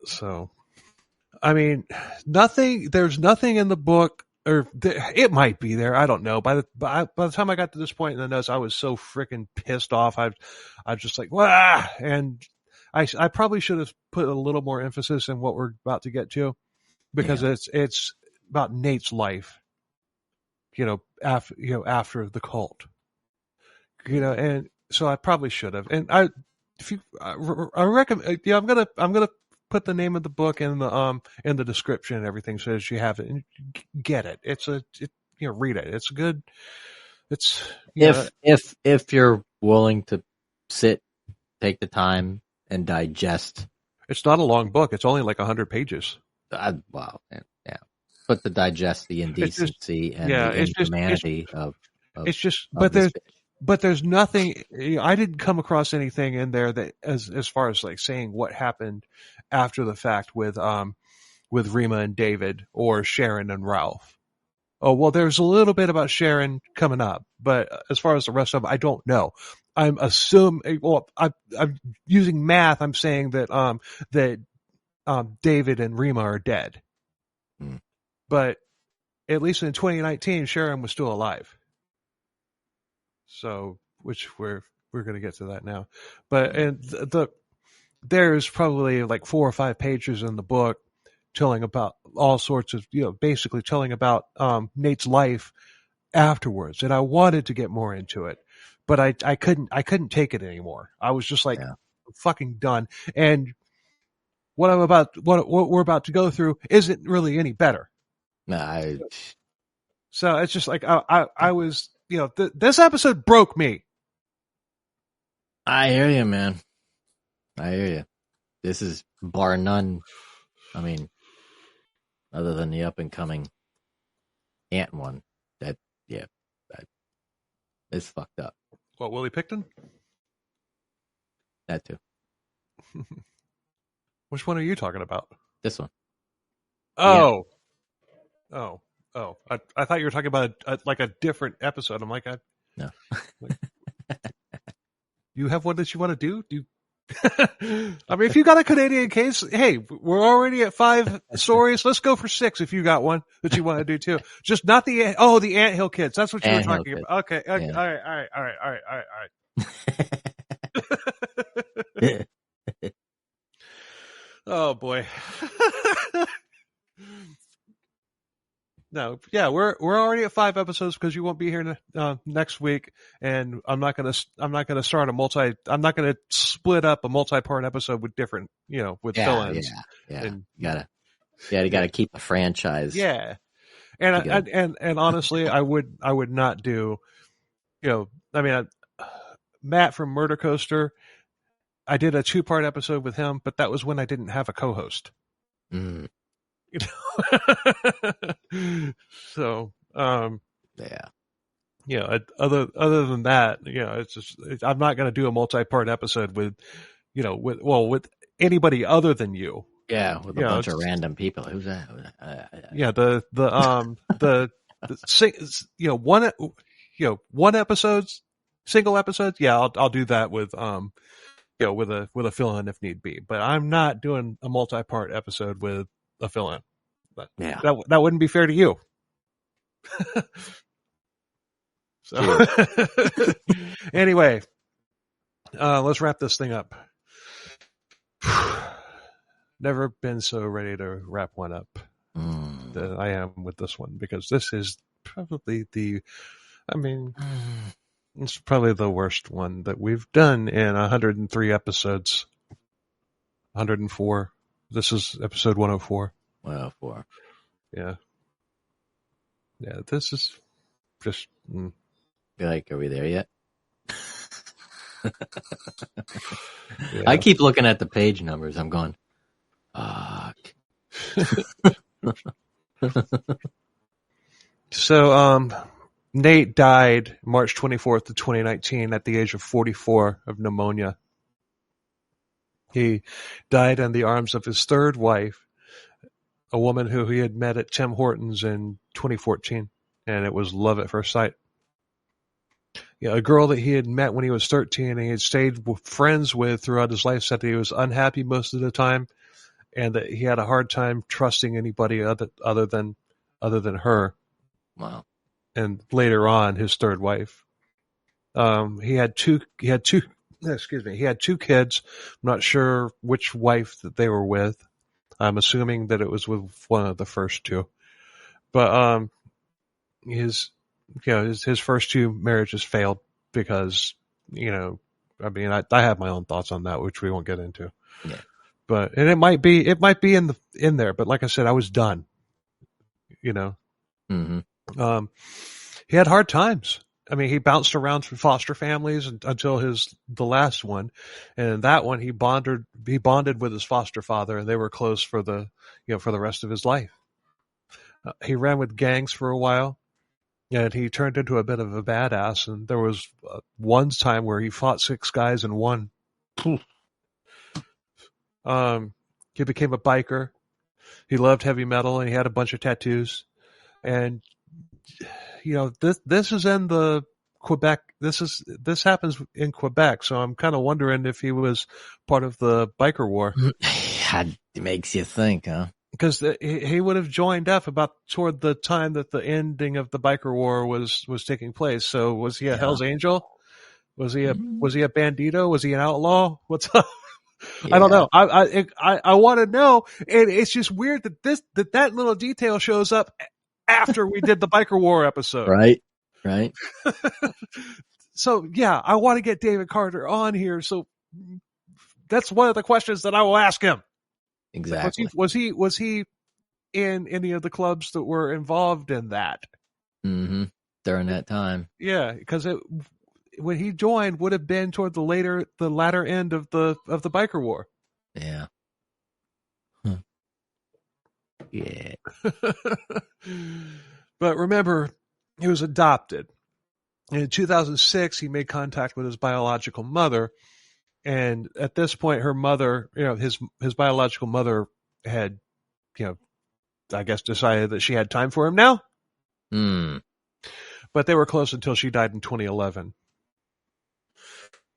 So, I mean, there's nothing in the book, or it might be there. I don't know. By the time I got to this point in the notes, I was so freaking pissed off. I was just like, wah! And I probably should have put a little more emphasis in what we're about to get to, because it's about Nate's life, after the cult, and so I probably should have. And I recommend, I'm gonna put the name of the book in the description and everything, so that you have it and get it. Read it. It's good. It's if you're willing to take the time and digest. It's not a long book. It's only like 100 pages. Wow. Yeah. But to digest the indecency and the inhumanity of it's just, of but there's nothing. I didn't come across anything in there that, as far as like saying what happened after the fact with Rima and David, or Sharon and Ralph. Oh, well, there's a little bit about Sharon coming up, but as far as the rest of them, I don't know. I'm assuming. Well, I'm using math. I'm saying that David and Rima are dead, but at least in 2019, Sharon was still alive. So, which we're going to get to that now, but there's probably like 4 or 5 pages in the book telling about all sorts of, basically telling about Nate's life afterwards, and I wanted to get more into it, but I couldn't take it anymore. I was just like, fucking done. And what we're about to go through isn't really any better. So it's just like I was, this episode broke me. I hear you, man. I hear you. This is bar none. I mean, other than the up and coming Ant one, that is fucked up. What, Willie Picton? That too. Which one are you talking about? This one. Oh. Yeah. Oh. I thought you were talking about a different episode. I'm like, no. You have one that you want to do? I mean, if you got a Canadian case, hey, we're already at 5 stories. Let's go for 6 if you got one that you want to do too. Just not the Anthill Kids. That's what you were talking about. Okay. Yeah. All right. Oh boy. No, yeah, we're already at 5 episodes because you won't be here next week, and I'm not gonna start I'm not gonna split up a multi-part episode with different, with fill-ins. Yeah. And you gotta keep a franchise. Yeah, and honestly, I would not do, Matt from Murder Coaster, I did a 2-part episode with him, but that was when I didn't have a co-host. So other than that, it's just, I'm not going to do a multi-part episode with anybody other than you. Yeah, with a bunch of random people. Who's that? One episodes, single episodes. Yeah, I'll do that with with a fill-in if need be. But I'm not doing a multi-part episode with a fill-in. But that wouldn't be fair to you. So anyway, let's wrap this thing up. Never been so ready to wrap one up than I am with this one, because this is probably it's probably the worst one that we've done in 103 episodes. 104. This is episode 104. 104. Yeah. Yeah, this is just... You're like, are we there yet? Yeah. I keep looking at the page numbers. I'm going, fuck. So, Nate died March 24th of 2019 at the age of 44 of pneumonia. He died in the arms of his third wife, a woman who he had met at Tim Hortons in 2014, and it was love at first sight. Yeah, a girl that he had met when he was 13 and he had stayed friends with throughout his life said that he was unhappy most of the time, and that he had a hard time trusting anybody other than her. Wow. And later on, his third wife. He had two kids. I'm not sure which wife that they were with. I'm assuming that it was with one of the first two. But his first two marriages failed because, I have my own thoughts on that, which we won't get into. Yeah. But and it might be in there, but like I said, I was done. Mm-hmm. He had hard times. I mean, he bounced around through foster families until the last one, and that one he bonded with his foster father, and they were close for the rest of his life. He ran with gangs for a while, and he turned into a bit of a badass. And there was one time where he fought 6 guys and won. He became a biker. He loved heavy metal, and he had a bunch of tattoos. And this is in the Quebec. This happens in Quebec, so I'm kind of wondering if he was part of the biker war. It makes you think, huh? Because he would have joined up about toward the time that the ending of the biker war was taking place. So was he a Hell's Angel? Was he a bandito? Was he an outlaw? What's up? Yeah. I don't know. I want to know, and it's just weird that little detail shows up after we did the biker war episode. Right. So yeah, I want to get David Carter on here. So that's one of the questions that I will ask him. Exactly. Was he in any of the clubs that were involved in that? Mm-hmm. During that time. Yeah, because when he joined would have been toward the latter end of the biker war. Yeah. Huh. Yeah. But remember, he was adopted. In 2006, he made contact with his biological mother, and at this point, her mother, his biological mother had, I guess decided that she had time for him now. But they were close until she died in 2011.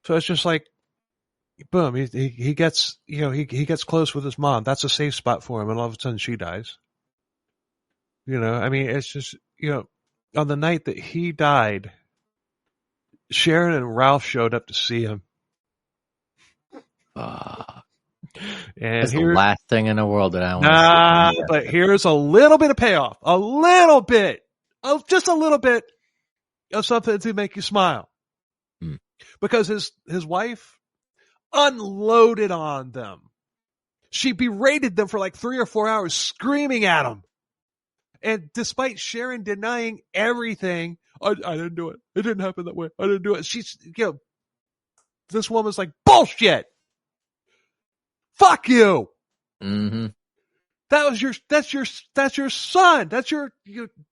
So it's just like, boom, he gets close with his mom. That's a safe spot for him, and all of a sudden she dies. It's just, on the night that he died, Sharon and Ralph showed up to see him. And that's the last thing in the world that I want to see. But here's a little bit of payoff. Just a little bit of something to make you smile. Because his wife unloaded on them. She berated them for like 3 or 4 hours, screaming at them. And despite Sharon denying everything, I didn't do it. It didn't happen that way. I didn't do it. She's, this woman's like, bullshit. Fuck you. Mm-hmm. That's your son.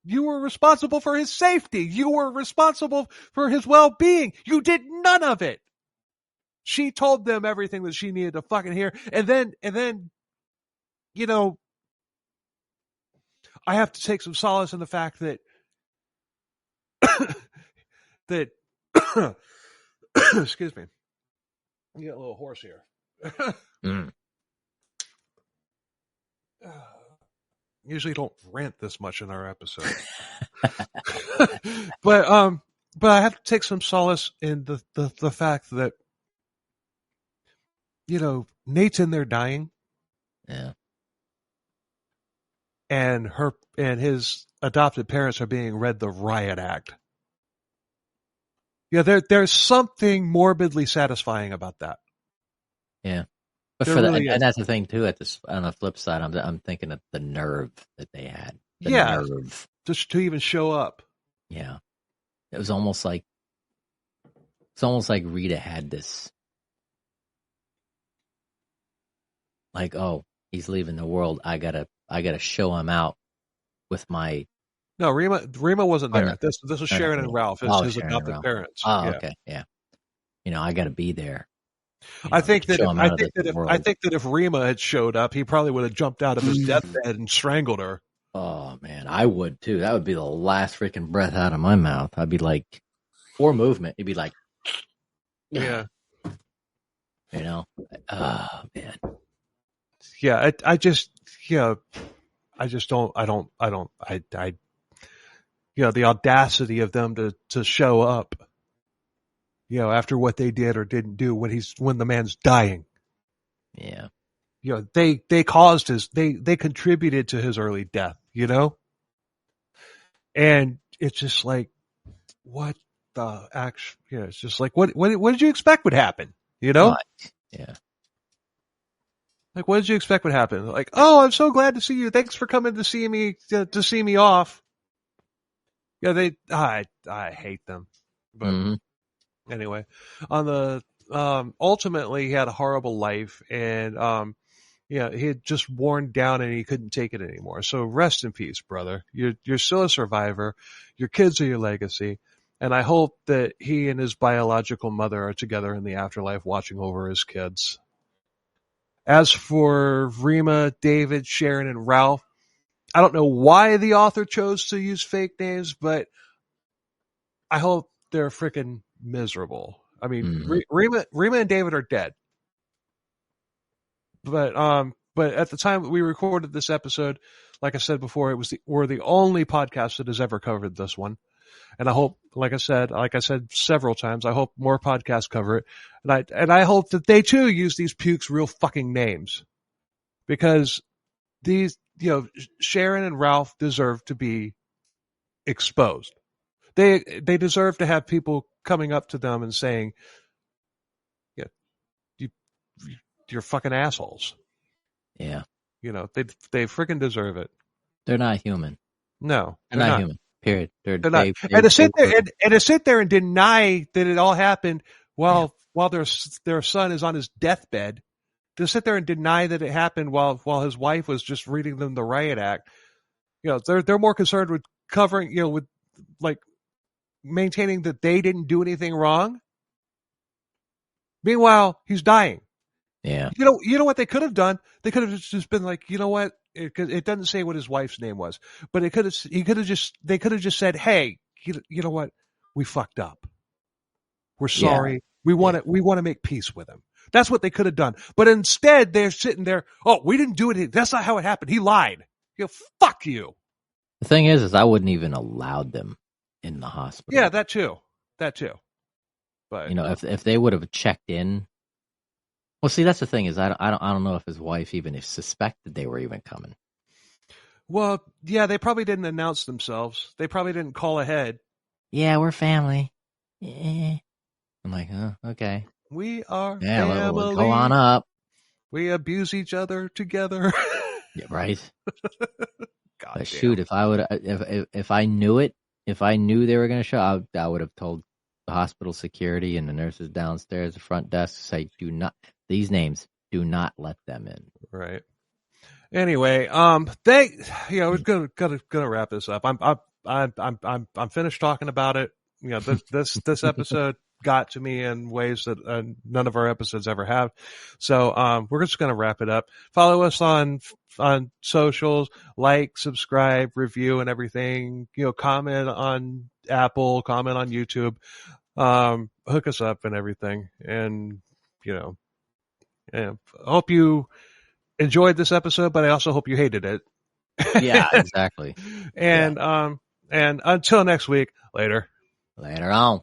You were responsible for his safety. You were responsible for his well-being. You did none of it. She told them everything that she needed to fucking hear. And then, I have to take some solace in the fact that, excuse me, you get a little hoarse here. Usually don't rant this much in our episode. But I have to take some solace in the fact that, Nate's in there dying. Yeah. And his adopted parents are being read the riot act. Yeah, there's something morbidly satisfying about that. Yeah. But and that's the thing too. On the flip side, I'm thinking of the nerve that they had. Nerve. Just to even show up. Yeah, it was almost like Rita had this. Like, oh, he's leaving the world. I gotta show him out with my. No, Rima wasn't there. This was Sharon and Ralph, his adopted parents. Oh, yeah. Okay, yeah. I got to be there. I think that if Rima had showed up, he probably would have jumped out of his deathbed and strangled her. Oh man, I would too. That would be the last freaking breath out of my mouth. I'd be like, or movement. It'd be like, yeah, oh man. yeah, I just, I just don't, the audacity of them to show up, after what they did or didn't do when the man's dying. Yeah. They caused they contributed to his early death, and it's just like, what the actual, it's just like, what did you expect would happen? Right. Yeah. Like, what did you expect would happen? Like, oh, I'm so glad to see you. Thanks for coming to see me, to see me off. Yeah, I hate them. But anyway, on the, ultimately he had a horrible life, and, he had just worn down and he couldn't take it anymore. So rest in peace, brother. You're still a survivor. Your kids are your legacy. And I hope that he and his biological mother are together in the afterlife watching over his kids. As for Rima, David, Sharon, and Ralph, I don't know why the author chose to use fake names, but I hope they're freaking miserable. I mean, Rima and David are dead. But at the time that we recorded this episode, like I said before, we're the only podcast that has ever covered this one. And I hope, like I said several times, I hope more podcasts cover it. And I hope that they too use these pukes' real fucking names. Because these, Sharon and Ralph deserve to be exposed. They deserve to have people coming up to them and saying, yeah, you're fucking assholes. Yeah. They freaking deserve it. They're not human. No, they're not human. Period. They're not. And to sit there and deny that it all happened while their son is on his deathbed, to sit there and deny that it happened while his wife was just reading them the riot act. They're more concerned with covering, with like maintaining that they didn't do anything wrong. Meanwhile, he's dying. Yeah. You know what they could have done? They could have just been like, you know what? It doesn't say what his wife's name was, but they could have just said, hey, you know what? We fucked up. We're sorry. We want to make peace with him. That's what they could have done. But instead, they're sitting there. Oh, we didn't do it. That's not how it happened. He lied. Fuck you. The thing is I wouldn't even allowed them in the hospital. Yeah, that too. But if they would have checked in. Well, see, that's the thing is I don't know if his wife even suspected they were even coming. Well, yeah, they probably didn't announce themselves. They probably didn't call ahead. Yeah, we're family. Yeah. I'm like, oh, okay. We are family. We'll go on up. We abuse each other together. Yeah, right. God damn. Shoot, if I knew it, if I knew they were going to show, I would have told the hospital security and the nurses downstairs, the front desk, say, these names, do not let them in. Right. Anyway, we're gonna wrap this up. I'm finished talking about it. This episode got to me in ways that none of our episodes ever have. So we're just gonna wrap it up. Follow us on socials, like, subscribe, review, and everything. Comment on Apple, comment on YouTube. Hook us up and everything, and I hope you enjoyed this episode, but I also hope you hated it. Yeah, exactly. And until next week, later on.